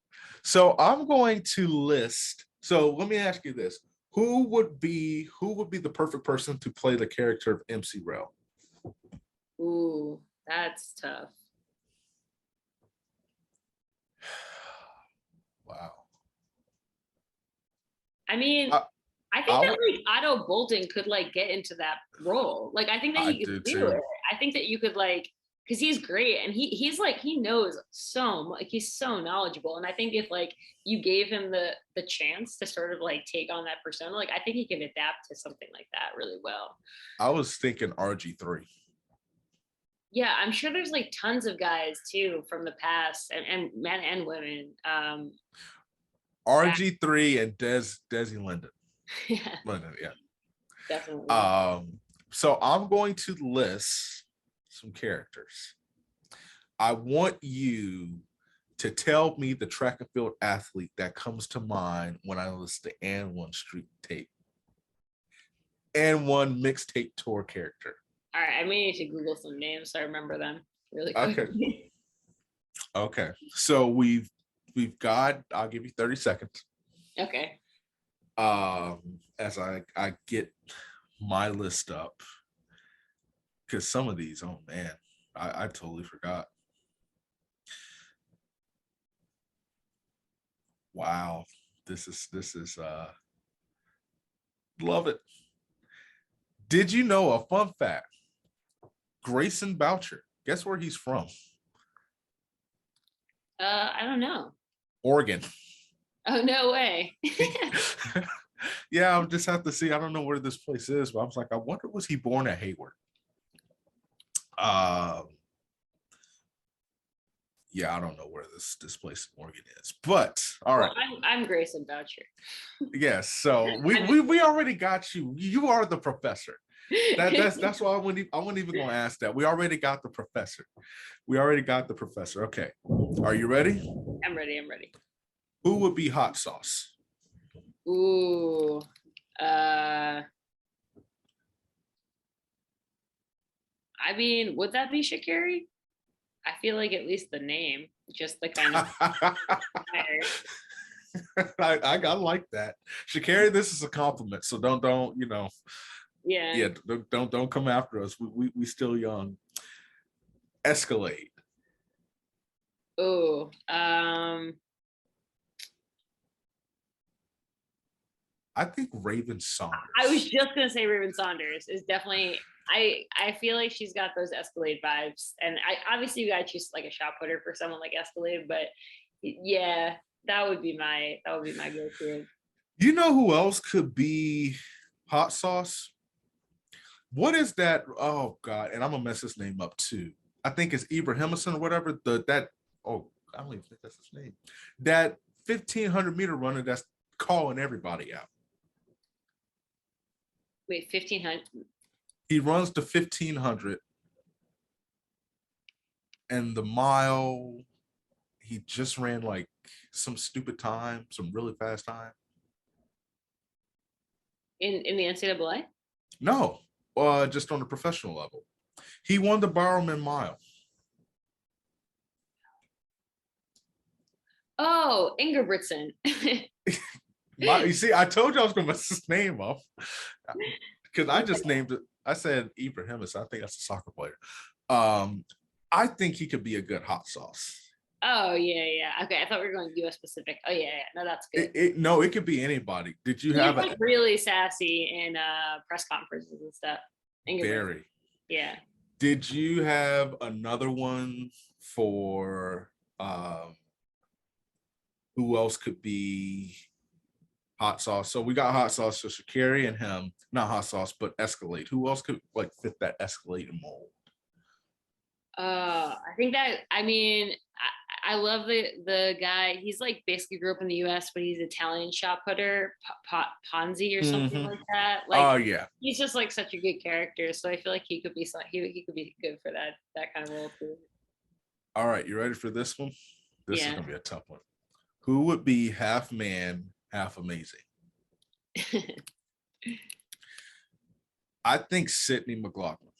S1: So I'm going to list. So let me ask you this: who would be the perfect person to play the character of MC Rail?
S2: Ooh, that's tough.
S1: Wow.
S2: I mean, I think that like Otto Bolton could like get into that role. Like I think that he could do it. I think that you could like, because he's great and he's like he knows so much, like he's so knowledgeable. And I think if like you gave him the chance to sort of like take on that persona, like I think he can adapt to something like that really well.
S1: I was thinking RG3.
S2: Yeah, I'm sure there's like tons of guys too from the past, and men and women.
S1: RG3 and Desi Linden.
S2: Yeah,
S1: Linden, yeah.
S2: Definitely.
S1: So I'm going to list some characters. I want you to tell me the track and field athlete that comes to mind when I list the And1 Street Tape. And1 Mixtape Tour character.
S2: All right, I may need to Google some names so I remember them really quickly.
S1: Okay. So we've got, I'll give you 30 seconds.
S2: Okay.
S1: As I get my list up, because some of these, oh man, I totally forgot. Wow, this is love it. Did you know, a fun fact, Grayson Boucher, guess where he's from?
S2: I don't know.
S1: Oregon.
S2: Oh, no way.
S1: Yeah, I'll just have to see. I don't know where this place is, but I was like, I wonder, was he born at Hayward? Yeah, I don't know where this place in Oregon is, but all right.
S2: Well, I'm Grayson Boucher.
S1: Yes, so we already got you. You are the professor. That's why I wasn't even going to ask that. We already got the professor. Okay, are you ready?
S2: I'm ready.
S1: Who would be hot sauce?
S2: Ooh, I mean, would that be Sha'Carri? I feel like at least the name, just the kind of.
S1: I like that, Sha'Carri. This is a compliment, so don't you know?
S2: Yeah.
S1: Don't come after us. We still young. Escalade.
S2: Oh,
S1: I think Raven Saunders.
S2: I was just gonna say Raven Saunders is definitely. I feel like she's got those Escalade vibes, and I obviously you gotta choose like a shot putter for someone like Escalade, but yeah, that would be my go-to.
S1: You know who else could be hot sauce? What is that? Oh God, and I'm gonna mess his name up too. I think it's Ibrahimson or whatever. I don't even think that's his name. That 1,500 meter runner that's calling everybody out.
S2: Wait, 1,500.
S1: He runs the 1,500, and the mile, he just ran like some stupid time, some really fast time.
S2: In the NCAA?
S1: No, just on the professional level. He won the Bowerman Mile.
S2: Oh, Oh, Ingebrigtsen.
S1: You see, I told you I was gonna mess his name up because I just named it. I said Ibrahimovic. I think that's a soccer player. I think he could be a good hot sauce.
S2: Oh yeah. Okay, I thought we were going US specific. Oh yeah. No, that's good.
S1: No, it could be anybody. Did you
S2: He's
S1: have
S2: like really sassy in press conferences and stuff.
S1: Very.
S2: Yeah.
S1: Did you have another one for who else could be hot sauce? So we got hot sauce, so Shaqiri and him, not hot sauce, but Escalade. Who else could like fit that Escalade mold?
S2: I think that I love the guy. He's like basically grew up in the US, but he's Italian shot putter, Ponzi or something like that. Like
S1: Oh yeah.
S2: He's just like such a good character. So I feel like he could be he could be good for that kind of role too.
S1: All right, you ready for this one? This is gonna be a tough one. Who would be half man, half amazing? I think Sydney McLaughlin.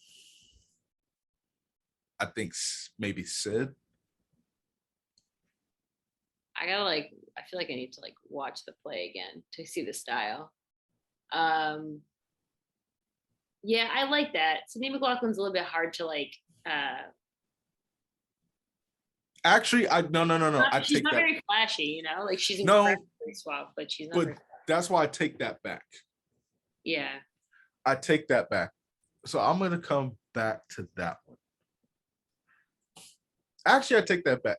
S1: I think maybe Sid.
S2: I feel like I need to like watch the play again to see the style. Yeah, I like that. Sydney McLaughlin's a little bit hard to like.
S1: Actually, no.
S2: She's not very flashy, you know. Like she's incredibly suave, but she's not.
S1: But that's why I take that back.
S2: Yeah.
S1: I take that back. So I'm gonna come back to that one. Actually, I take that back.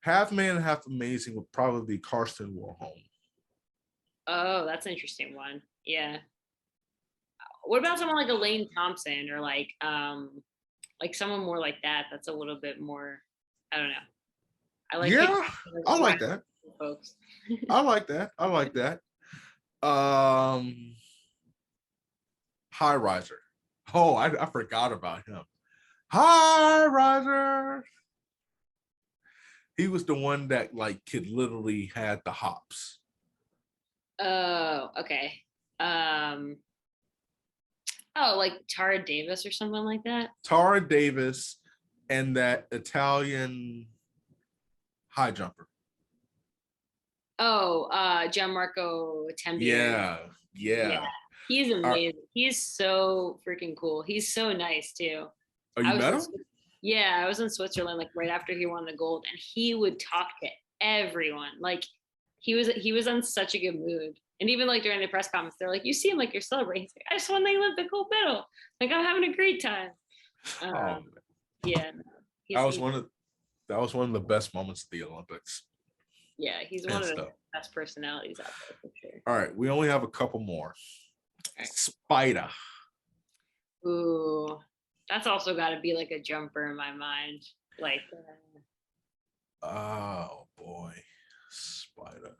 S1: Half man, half amazing would probably be Karsten Warholm.
S2: Oh, that's an interesting one. Yeah. What about someone like Elaine Thompson or like someone more like that? That's a little bit more. I don't know. I like.
S1: Yeah, I like that.
S2: Folks.
S1: I like that. High Riser. Oh, I forgot about him. High Riser. He was the one that like could literally had the hops.
S2: Oh, okay. Oh, like Tara Davis or something like that.
S1: Tara Davis and that Italian high jumper.
S2: Oh, Gianmarco Tembier.
S1: Yeah.
S2: He's amazing. He's so freaking cool. He's so nice too.
S1: Oh, you met him?
S2: Yeah, I was in Switzerland like right after he won the gold, and he would talk to everyone. Like he was on such a good mood. And even like during the press conference, they're like, "You seem like you're celebrating." Like, I just won the Olympic gold medal. Like I'm having a great time. Yeah,
S1: that was one of the best moments of the Olympics.
S2: Yeah, he's one of the best personalities out there for sure.
S1: All right, we only have a couple more. Right. Spider.
S2: Ooh, that's also got to be like a jumper in my mind. Like,
S1: oh boy, Spider.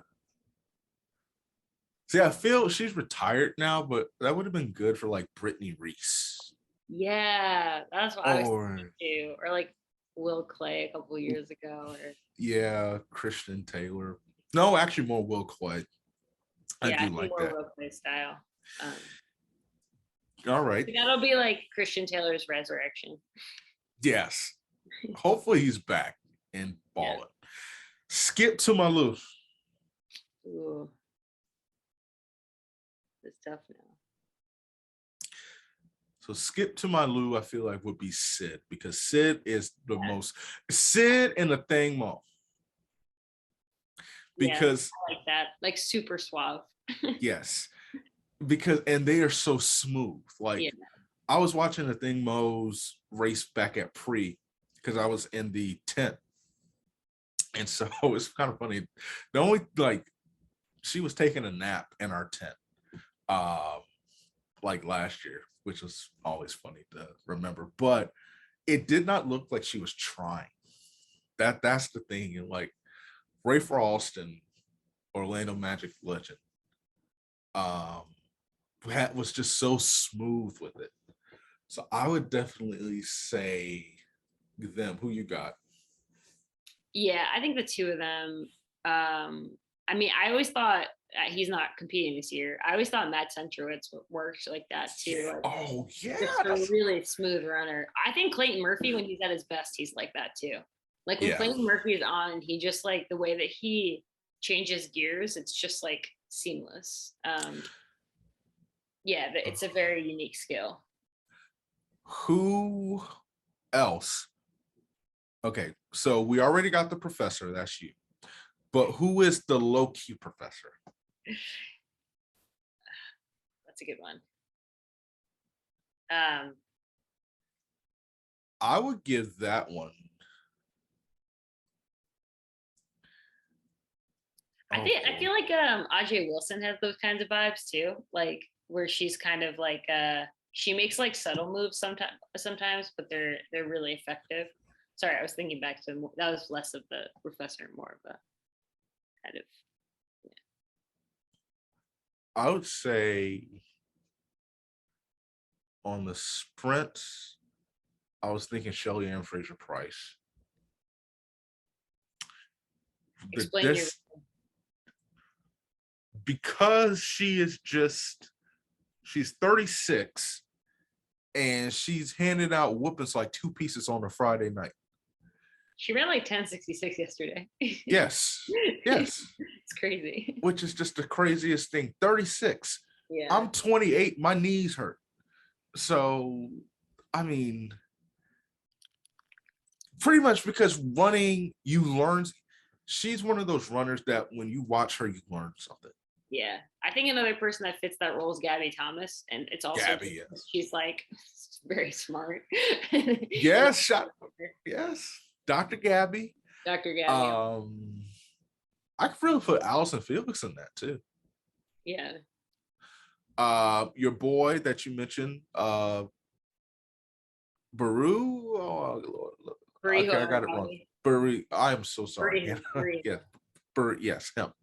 S1: See, I feel she's retired now, but that would have been good for like Brittany Reese.
S2: Yeah, that's what I was thinking too. Or like Will Clay a couple years ago.
S1: Yeah, Christian Taylor. No, actually more Will Clay. I do like that.
S2: Will Clay style.
S1: All right.
S2: That'll be like Christian Taylor's resurrection.
S1: Yes. Hopefully he's back and balling. Yeah. Skip to Malou.
S2: Ooh. It's tough now.
S1: So Skip to Malou, I feel like would be Sid, because Sid is the most Sid and the Thing Mo. Because
S2: I like that, like super suave.
S1: Yes, and they are so smooth. Like I was watching the Thing Mo's race back at Pre because I was in the tent, and so it's kind of funny. The only she was taking a nap in our tent. Like last year, which was always funny to remember, but it did not look like she was trying. That's the thing. And like Ray Frost and Orlando Magic legend was just so smooth with it. So I would definitely say them. Who you got?
S2: Yeah, I think the two of them. I mean, I always thought he's not competing this year. I always thought Matt Centrowitz worked like that too.
S1: Like, just
S2: a really smooth runner. I think Clayton Murphy, when he's at his best, he's like that too. Like when
S1: Yeah.
S2: Freddie Mercury is on, he just like the way that he changes gears, it's just like seamless. Yeah, it's a very unique skill.
S1: Who else? Okay, so we already got the professor. That's you. But who is the low-key professor?
S2: That's a good one. Um,
S1: I would give that one.
S2: I feel like Ajay Wilson has those kinds of vibes too, like where she's kind of like she makes like subtle moves sometimes, but they're really effective. Sorry, I was thinking back to that was less of the professor, more of a kind of. Yeah.
S1: I would say on the sprints, I was thinking Shelly-Anne Fraser-Pryce.
S2: Explain your.
S1: Because she's 36 and she's handed out whoopings like 2 pieces on a Friday night.
S2: She ran like 10:66 yesterday.
S1: Yes.
S2: It's crazy.
S1: Which is just the craziest thing. 36.
S2: Yeah.
S1: I'm 28. My knees hurt. So, I mean, pretty much because running, you learn. She's one of those runners that when you watch her, you learn something.
S2: Yeah, I think another person that fits that role is Gabby Thomas, and it's also
S1: Gabby, yes.
S2: she's like very smart.
S1: Yes, yes, Dr. Gabby.
S2: Dr. Gabby.
S1: I could really put Allison Felix in that too.
S2: Yeah.
S1: Your boy that you mentioned, Baru. Oh, okay, I got it wrong. Buri. I am so sorry. Yeah, Buri. Yes, him.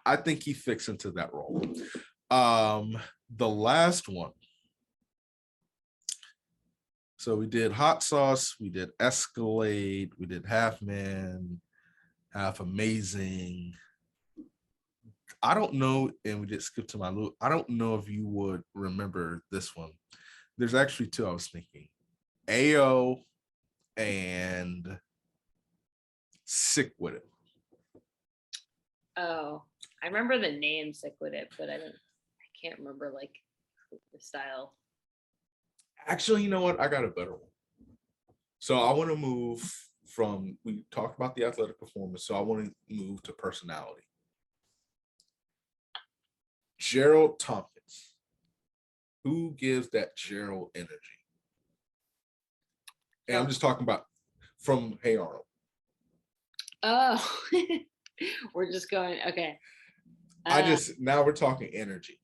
S1: I think he fits into that role. The last one. So we did Hot Sauce, we did Escalade, we did Half Man, Half Amazing. I don't know, and we did Skip to My Lou. I don't know if you would remember this one. There's actually 2 I was thinking. AO and Sick With It.
S2: Oh, I remember the name Sick With It, but I can't remember like the style.
S1: Actually, you know what? I got a better one. So I want to move from, we talked about the athletic performance, so I want to move to personality. Gerald Tompkins. Who gives that Gerald energy? And I'm just talking about from Hey Arnold.
S2: Oh, we're just going, okay.
S1: Now we're talking energy.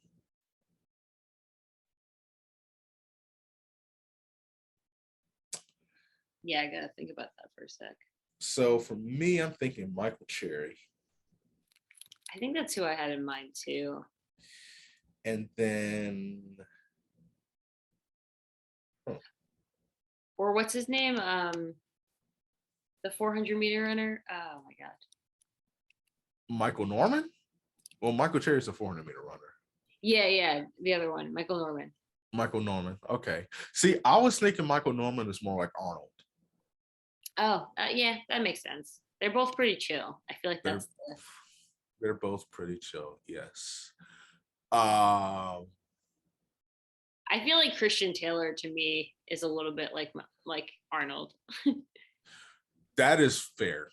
S2: Yeah, I gotta think about that for a sec.
S1: So for me, I'm thinking Michael Cherry.
S2: I think that's who I had in mind too.
S1: And then,
S2: or what's his name? The 400-meter runner. Oh my god.
S1: Michael Norman? Well, Michael Cherry is a 400-meter runner.
S2: Yeah, the other one, Michael Norman.
S1: Michael Norman. Okay. See, I was thinking Michael Norman is more like Arnold.
S2: Oh, yeah, that makes sense. They're both pretty chill. I feel like
S1: they're both pretty chill. Yes.
S2: I feel like Christian Taylor to me is a little bit like Arnold.
S1: That is fair.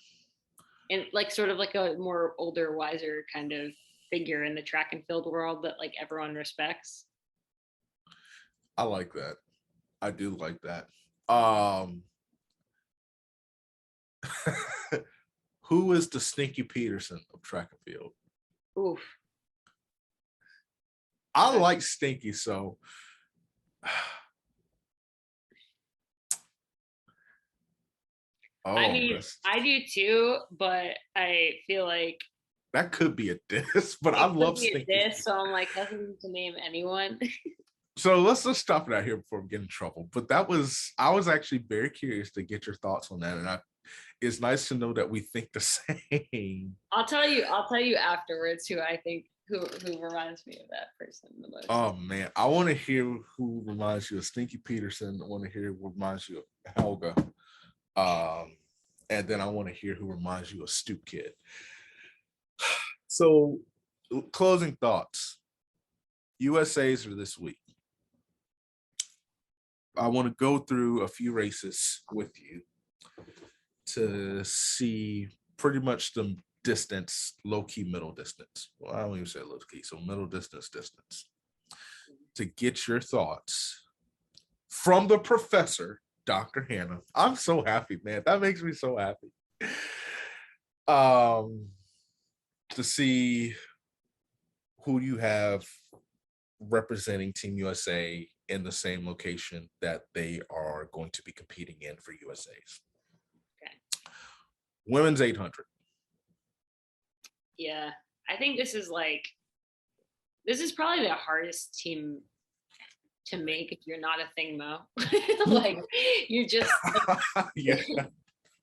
S2: And like sort of like a more older, wiser kind of figure in the track and field world that like everyone respects.
S1: I like that. I do like that. Who is the Stinky Peterson of track and field?
S2: Oof.
S1: I like Stinky, so
S2: I mean, I do too, but I feel like
S1: that could be a diss, but I love Stinky.
S2: So I'm like hesitant to name anyone.
S1: So let's just stop it out here before we get in trouble. But I was actually very curious to get your thoughts on that, and it's nice to know that we think the same.
S2: I'll tell you afterwards who I think who reminds me of that person the most.
S1: Oh man, I want to hear who reminds you of Stinky Peterson. I want to hear who reminds you of Helga. and then I want to hear who reminds you of Stoop Kid. So, closing thoughts. USA's for this week. I want to go through a few races with you to see pretty much the distance, low-key middle distance. Well, I don't even say low-key, so middle distance to get your thoughts from the professor, Dr. Hannah. I'm so happy, man. That makes me so happy. To see who you have representing Team USA in the same location that they are going to be competing in for USA's.
S2: Okay.
S1: Women's 800.
S2: Yeah, I think this is probably the hardest team to make if you're not a thing mo. Like you're just
S1: Yeah.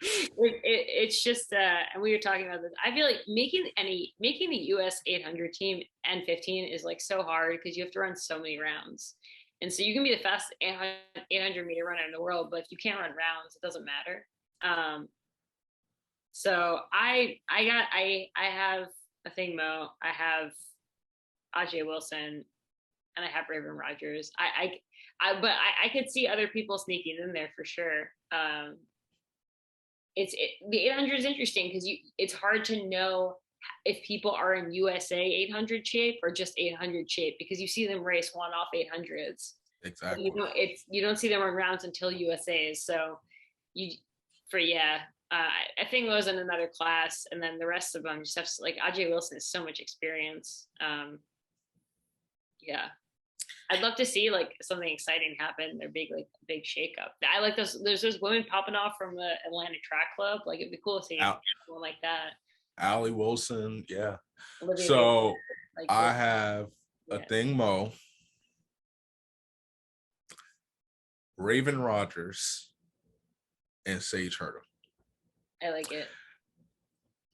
S2: it's just and we were talking about this. I feel like making a US 800 team and 15 is like so hard because you have to run so many rounds. And so you can be the fastest 800 meter runner in the world, but if you can't run rounds, it doesn't matter. So I have a thing mo. I have Ajay Wilson, and I have Raven Rogers. But I could see other people sneaking in there for sure. The 800 is interesting because it's hard to know if people are in USA 800 shape or just 800 shape because you see them race one-off 800s.
S1: Exactly.
S2: You don't see them run rounds until USA's. So I think it was in another class, and then the rest of them just have like Ajay Wilson has so much experience. Yeah, I'd love to see like something exciting happen. Their big shakeup. I like those. There's those women popping off from the Atlanta Track Club. Like it'd be cool to see someone like that.
S1: Allie Wilson, yeah.
S2: Olivia
S1: so
S2: Baker, like
S1: I have a thing mo, Raven Rogers, and Sage Hurdle.
S2: I like it.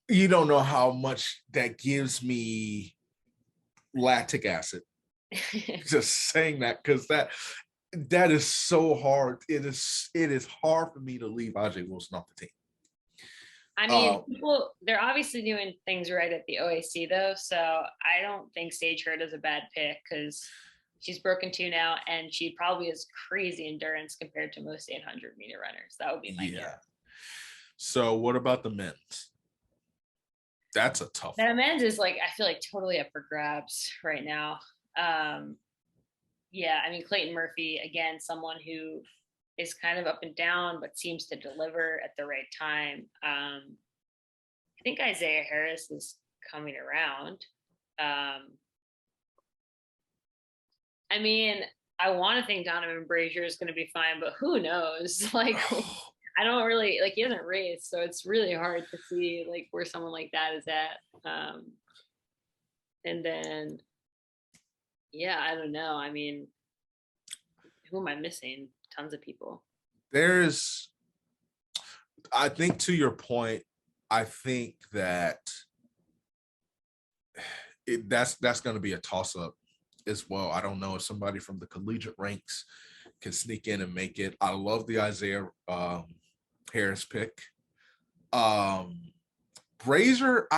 S1: You don't know how much that gives me lactic acid. Just saying that, because that is so hard. It is hard for me to leave Ajay Wilson off the team.
S2: I mean, they're obviously doing things right at the OAC though, so I don't think Sage Hurd is a bad pick because she's broken 2 now, and she probably has crazy endurance compared to most 800 meter runners. That would be my guess.
S1: So what about the men's? That's a tough one.
S2: The men's is like, I feel like totally up for grabs right now. Yeah, I mean, Clayton Murphy, again, someone who is kind of up and down, but seems to deliver at the right time. I think Isaiah Harris is coming around. I mean, I want to think Donovan Brazier is going to be fine, but who knows? Like, I don't really he hasn't raced, so it's really hard to see like where someone like that is at. And then, yeah, I don't know. I mean, who am I missing? Tons of people.
S1: I think to your point, I think that that's going to be a toss-up as well. I don't know if somebody from the collegiate ranks can sneak in and make it. I love the Isaiah Harris pick. Brazier,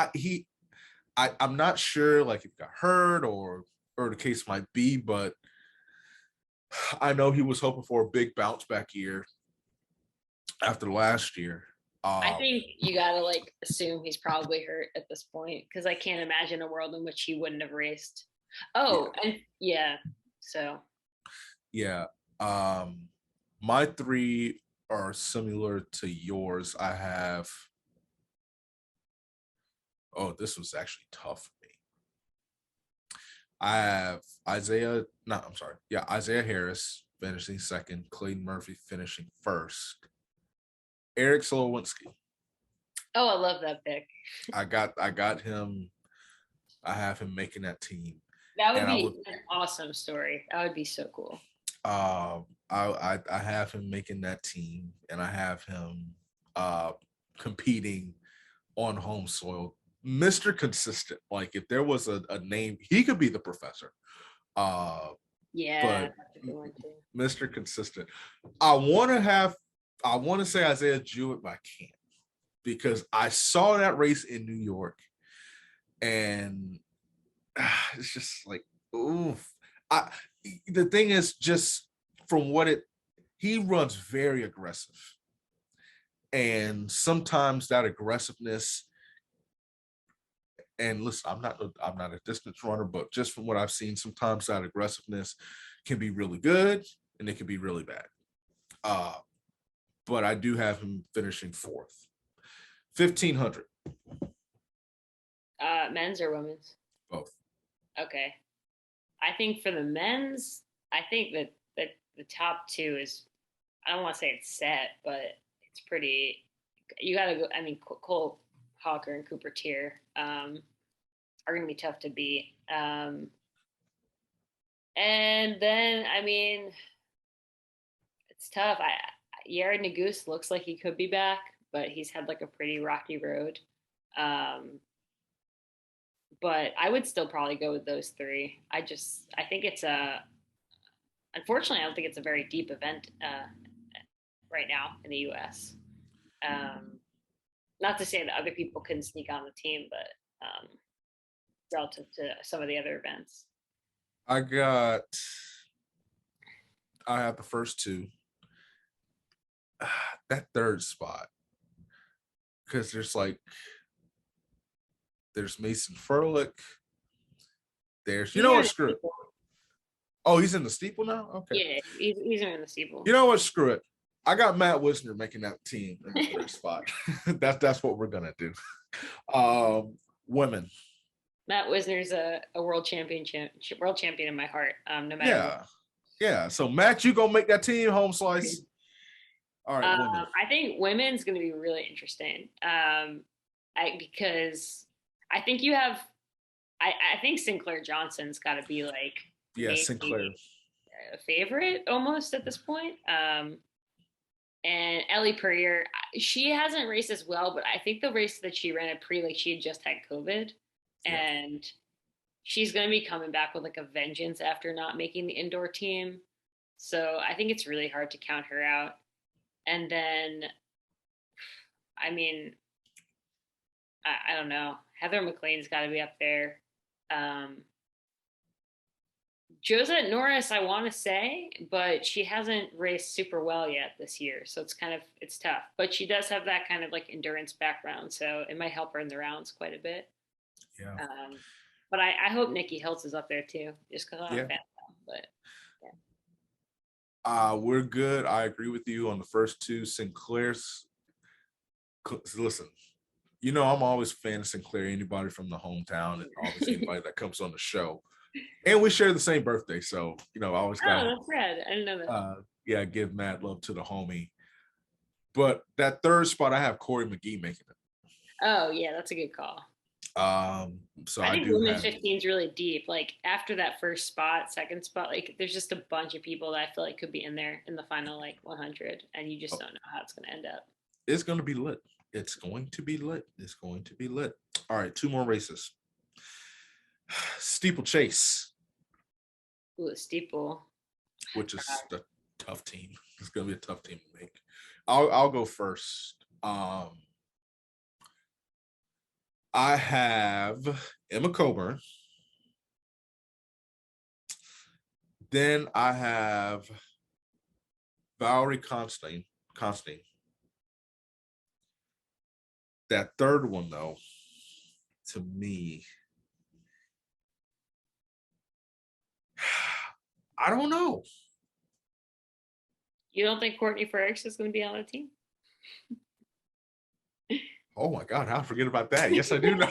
S1: I'm not sure like if he got hurt or the case might be, but I know he was hoping for a big bounce back year after last year.
S2: I think you gotta like assume he's probably hurt at this point because I can't imagine a world in which he wouldn't have raced.
S1: My 3 are similar to yours. I have. Oh, this was actually tough for me. I have Isaiah Harris finishing second, Clayton Murphy finishing first, Eric Solowinski.
S2: Oh, I love that pick.
S1: I got him. I have him making that team.
S2: That would be an awesome story. That would be so cool.
S1: I have him making that team, and I have him competing on home soil. Mr. Consistent. Like if there was a name, he could be the professor. But Mr. Consistent. I want to say Isaiah Jewett, but I can't. because I saw that race in New York, and it's just like, oof. The thing is, just from he runs very aggressive, and sometimes that aggressiveness. And listen, I'm not a distance runner, but just from what I've seen, sometimes that aggressiveness can be really good and it can be really bad. But I do have him finishing fourth. 1,500.
S2: Men's or women's?
S1: Both.
S2: Okay. I think for the men's, I think that the top two is, I don't want to say it's set, but it's pretty. You got to go. I mean, Cole Hawker and Cooper Tier are going to be tough to beat. And then, I mean, it's tough. Jared Naguse looks like he could be back, but he's had like a pretty rocky road. But I would still probably go with those three. I think it's unfortunately, I don't think it's a very deep event right now in the U.S. Not to say that other people couldn't sneak on the team, but relative to some of the other events.
S1: I have the first two. That third spot, because there's Mason Furlick. There's, you know what, screw it. Oh, he's in the steeple now? Okay.
S2: Yeah, he's in the steeple.
S1: You know what, screw it. I got Matt Wisner making that team in the third spot. That's what we're gonna do. Women.
S2: Matt Wisner's a world champion in my heart. No matter what.
S1: Yeah. So Matt, you gonna make that team, home slice. All right, women.
S2: I think women's gonna be really interesting. Because I think you have, I think Sinclair Johnson's got to be like,
S1: Sinclair,
S2: a favorite almost at this point. And Ellie Purrier, she hasn't raced as well, but I think the race that she ran at she had just had COVID, and she's going to be coming back with like a vengeance after not making the indoor team. So I think it's really hard to count her out. And then, I mean, I don't know. Heather McLean's got to be up there. Josette Norris, I want to say, but she hasn't raced super well yet this year, so it's tough. But she does have that kind of like endurance background, so it might help her in the rounds quite a bit.
S1: Yeah.
S2: But I hope Nikki Hiltz is up there too, just because I'm a fan of them. But
S1: yeah. We're good. I agree with you on the first two. Sinclair's. Listen. You know, I'm always a fan of Sinclair, anybody from the hometown, and obviously anybody that comes on the show. And we share the same birthday, so, you know, I always got
S2: that's rad. I didn't know that.
S1: Give mad love to the homie. But that third spot, I have Corey McGee making it.
S2: Oh, yeah, that's a good call.
S1: So
S2: I think women's 15 is really deep. Like, after that first spot, second spot, like, there's just a bunch of people that I feel like could be in there in the final, like, 100, and you just don't know how it's going to end up.
S1: It's going to be lit. It's going to be lit. It's going to be lit. All right, two more races. Steeplechase.
S2: Ooh, steeple.
S1: Which is a tough team. It's going to be a tough team to make. I'll go first. I have Emma Coburn. Then I have Valerie Constein. That third one, though, to me, I don't know.
S2: You don't think Courtney Frerichs is going to be on the team?
S1: Oh my God, how did I forget about that? Yes, I do know.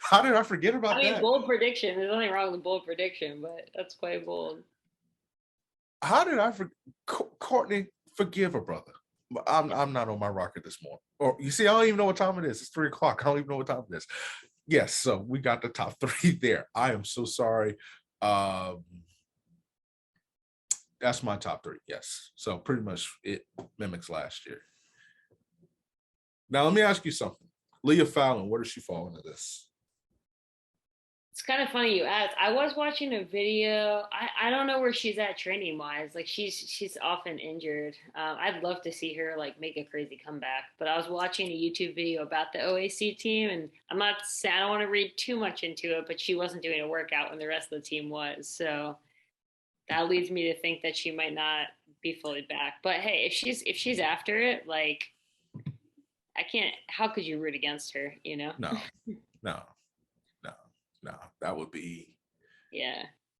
S1: How did I forget about that?
S2: I mean, bold prediction. There's nothing wrong with bold prediction, but that's quite bold.
S1: How did I forget? Courtney, forgive her, brother. I'm not on my rocker this morning. Or you see, I don't even know what time it is. It's 3:00. I don't even know what time it is. Yes, so we got the top three there. I am so sorry. That's my top three. Yes. So pretty much it mimics last year. Now let me ask you something. Leah Fallon, where does she fall into this?
S2: It's kind of funny you asked. I was watching a video. I don't know where she's at training wise. Like she's often injured. I'd love to see her like make a crazy comeback. But I was watching a YouTube video about the OAC team, and I don't want to read too much into it, but she wasn't doing a workout when the rest of the team was. So that leads me to think that she might not be fully back. But hey, if she's after it, like I can't. How could you root against her? You know?
S1: No, no, no, no.
S2: Yeah.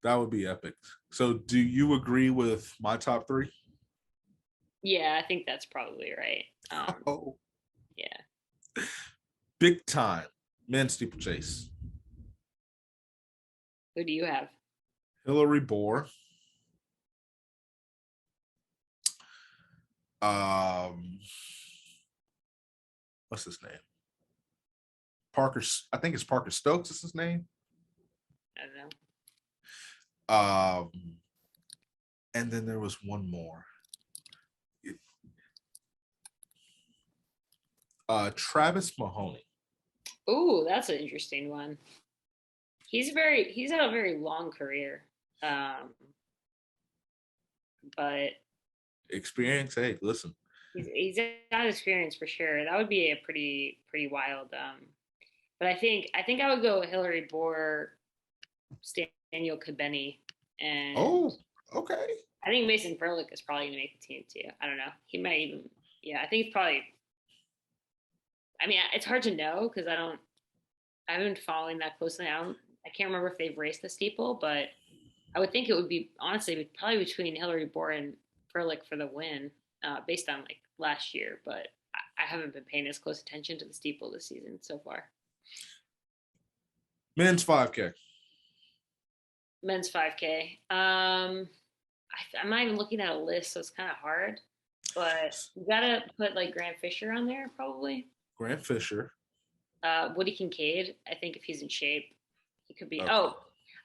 S1: That would be epic. So, do you agree with my top three?
S2: Yeah, I think that's probably right.
S1: Oh,
S2: Yeah.
S1: big time men's steeplechase.
S2: Who do you have?
S1: Hillary Bohr. Um, what's his name? Parker. I think it's Parker Stokes. Is his name?
S2: I don't know.
S1: And then there was one more. Travis Mahoney.
S2: Ooh, that's an interesting one. He's had a very long career. But
S1: Experience. Hey, listen.
S2: he's got experience for sure. That would be a pretty wild. But I think I would go with Hillary Bohr, Daniel Kabeni, and
S1: Oh, okay.
S2: I think Mason Furlick is probably going to make the team too. I don't know. He might even. Yeah, I think it's probably. I mean, it's hard to know because I haven't been following that closely. I can't remember if they've raced the steeple, but I would think it would be honestly probably between Hillary Bohr and Furlick for the win, based on like last year. But I haven't been paying as close attention to the steeple this season so far.
S1: Men's 5K.
S2: Men's 5K. I'm not even looking at a list, so it's kind of hard. But you gotta put like Grant Fisher on there probably.
S1: Grant Fisher.
S2: Woody Kincaid. I think if he's in shape, he could be.
S1: Okay.
S2: Oh,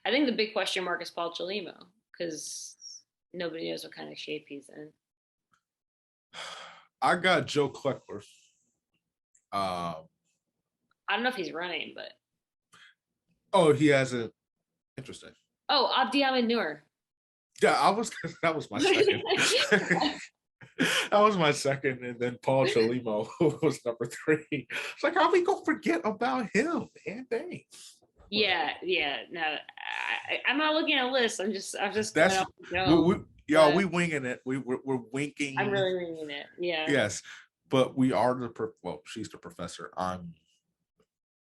S2: I think the big question mark is Paul Chalimo because nobody knows what kind of shape he's in.
S1: I got Joe Kleckler.
S2: I don't know if he's running, but
S1: Oh, he hasn't. Interesting.
S2: oh, Abdi Ahmed Noor.
S1: Yeah, that was my second. That was my second, and then Paul Chalimo was number three. It's like, how we gonna forget about him, man? Dang.
S2: Yeah, no, I'm not looking at a list. I'm just
S1: That's we winging it. We're winking.
S2: I'm really winging it. Yeah.
S1: Yes, but we are she's the professor. I'm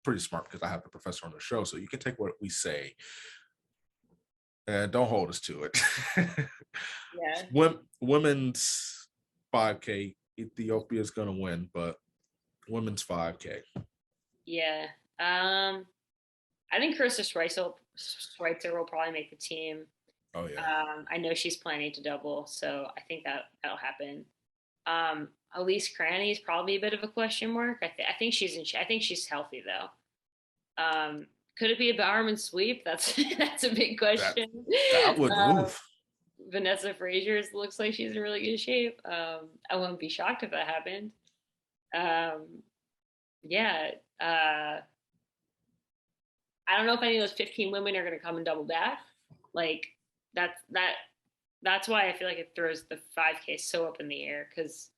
S1: pretty smart because I have the professor on the show, so you can take what we say and don't hold us to it.
S2: Yeah.
S1: Women's 5K, Ethiopia is gonna win, but women's 5K.
S2: Yeah. I think Krista Schweitzer will probably make the team.
S1: Oh yeah.
S2: I know she's planning to double, so I think that'll happen. Elise Cranny is probably a bit of a question mark. I think she's healthy though. Could it be a Bowerman sweep? That's a big question.
S1: That would move.
S2: Vanessa Fraser looks like she's in really good shape. I wouldn't be shocked if that happened. Yeah. I don't know if any of those 15 women are going to come and double back. Like that's why I feel like it throws the 5K so up in the air because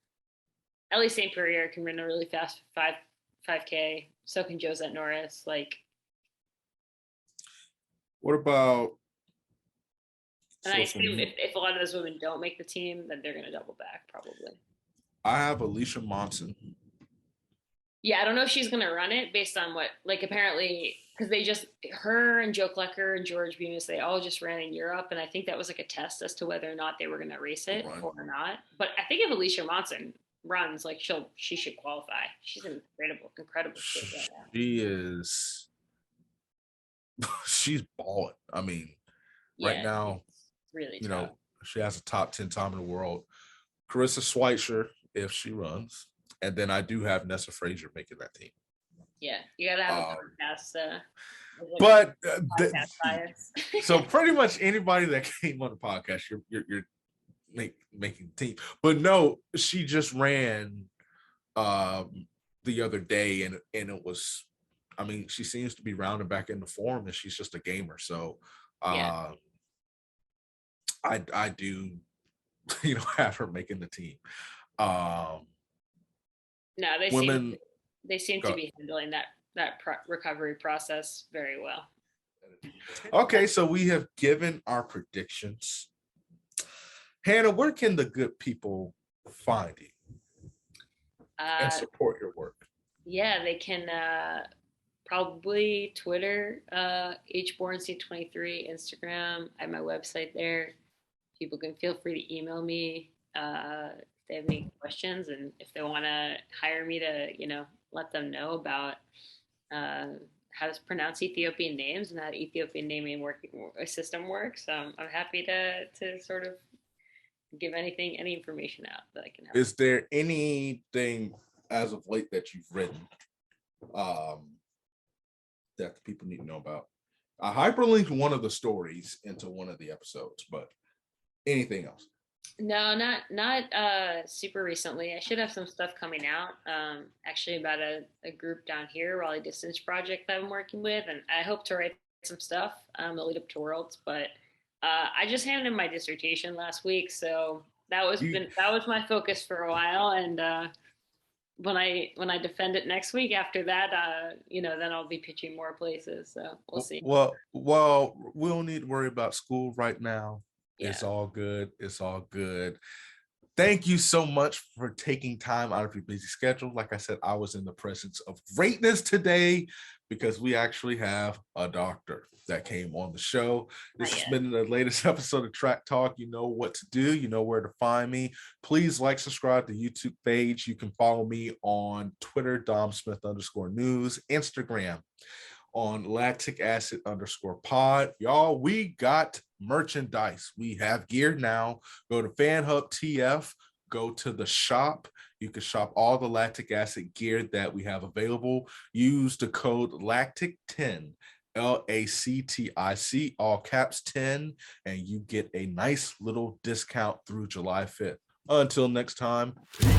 S2: Ellie St. Pierre can run a really fast 5K. So can Josette Norris. Like,
S1: what about?
S2: And I assume if a lot of those women don't make the team, then they're going to double back probably.
S1: I have Alicia Monson.
S2: Yeah, I don't know if she's going to run it based on what, like, apparently, because her and Joe Klecker and George Bemis, they all just ran in Europe. And I think that was like a test as to whether or not they were going to race it or not. But I think if Alicia Monson runs, like, she should qualify. She's in incredible shape right now.
S1: She is. She's balling. I mean, right now,
S2: really
S1: you
S2: tough.
S1: know, she has a top 10 time in the world. Carissa Schweitzer, if she runs. And then I do have Nessa Fraser making that team.
S2: Yeah, you gotta have a podcast.
S1: But
S2: podcast bias.
S1: So pretty much anybody that came on the podcast, you're making the team. But no, she just ran the other day, and it was I mean, she seems to be rounding back into form, and she's just a gamer. So
S2: Yeah.
S1: I do, have her making the team.
S2: No,
S1: Women
S2: they seem to
S1: go.
S2: be handling that recovery process very well.
S1: Okay, so we have given our predictions. Hannah, where can the good people find you and support your work?
S2: Yeah, they can probably Twitter, hborenstein23, Instagram. I have my website there. People can feel free to email me if they have any questions, and if they want to hire me to, let them know about uh, how to pronounce Ethiopian names and how the Ethiopian naming system works. I'm happy to sort of give any information out that I can help.
S1: Is there anything as of late that you've written that the people need to know about? I hyperlinked one of the stories into one of the episodes, but anything else?
S2: No, not super recently. I should have some stuff coming out. Actually, about a group down here, Raleigh Distance Project that I'm working with, and I hope to write some stuff that lead up to Worlds. But I just handed in my dissertation last week, so that was my focus for a while. And when I defend it next week, after that, then I'll be pitching more places. So we'll see.
S1: Well, we don't need to worry about school right now. Yeah. It's all good. It's all good. Thank you so much for taking time out of your busy schedule. Like I said, I was in the presence of greatness today because we actually have a doctor that came on the show. This has been the latest episode of Track Talk. You know what to do. You know where to find me. Please like, subscribe to the YouTube page. You can follow me on Twitter, DomSmith_news, Instagram on Lactic Acid _pod. Y'all, we got merchandise. We have gear now. Go to FanHub TF, go to the shop. You can shop all the Lactic Acid gear that we have available. Use the code LACTIC10, LACTIC, all caps 10, and you get a nice little discount through July 5th. Until next time, peace.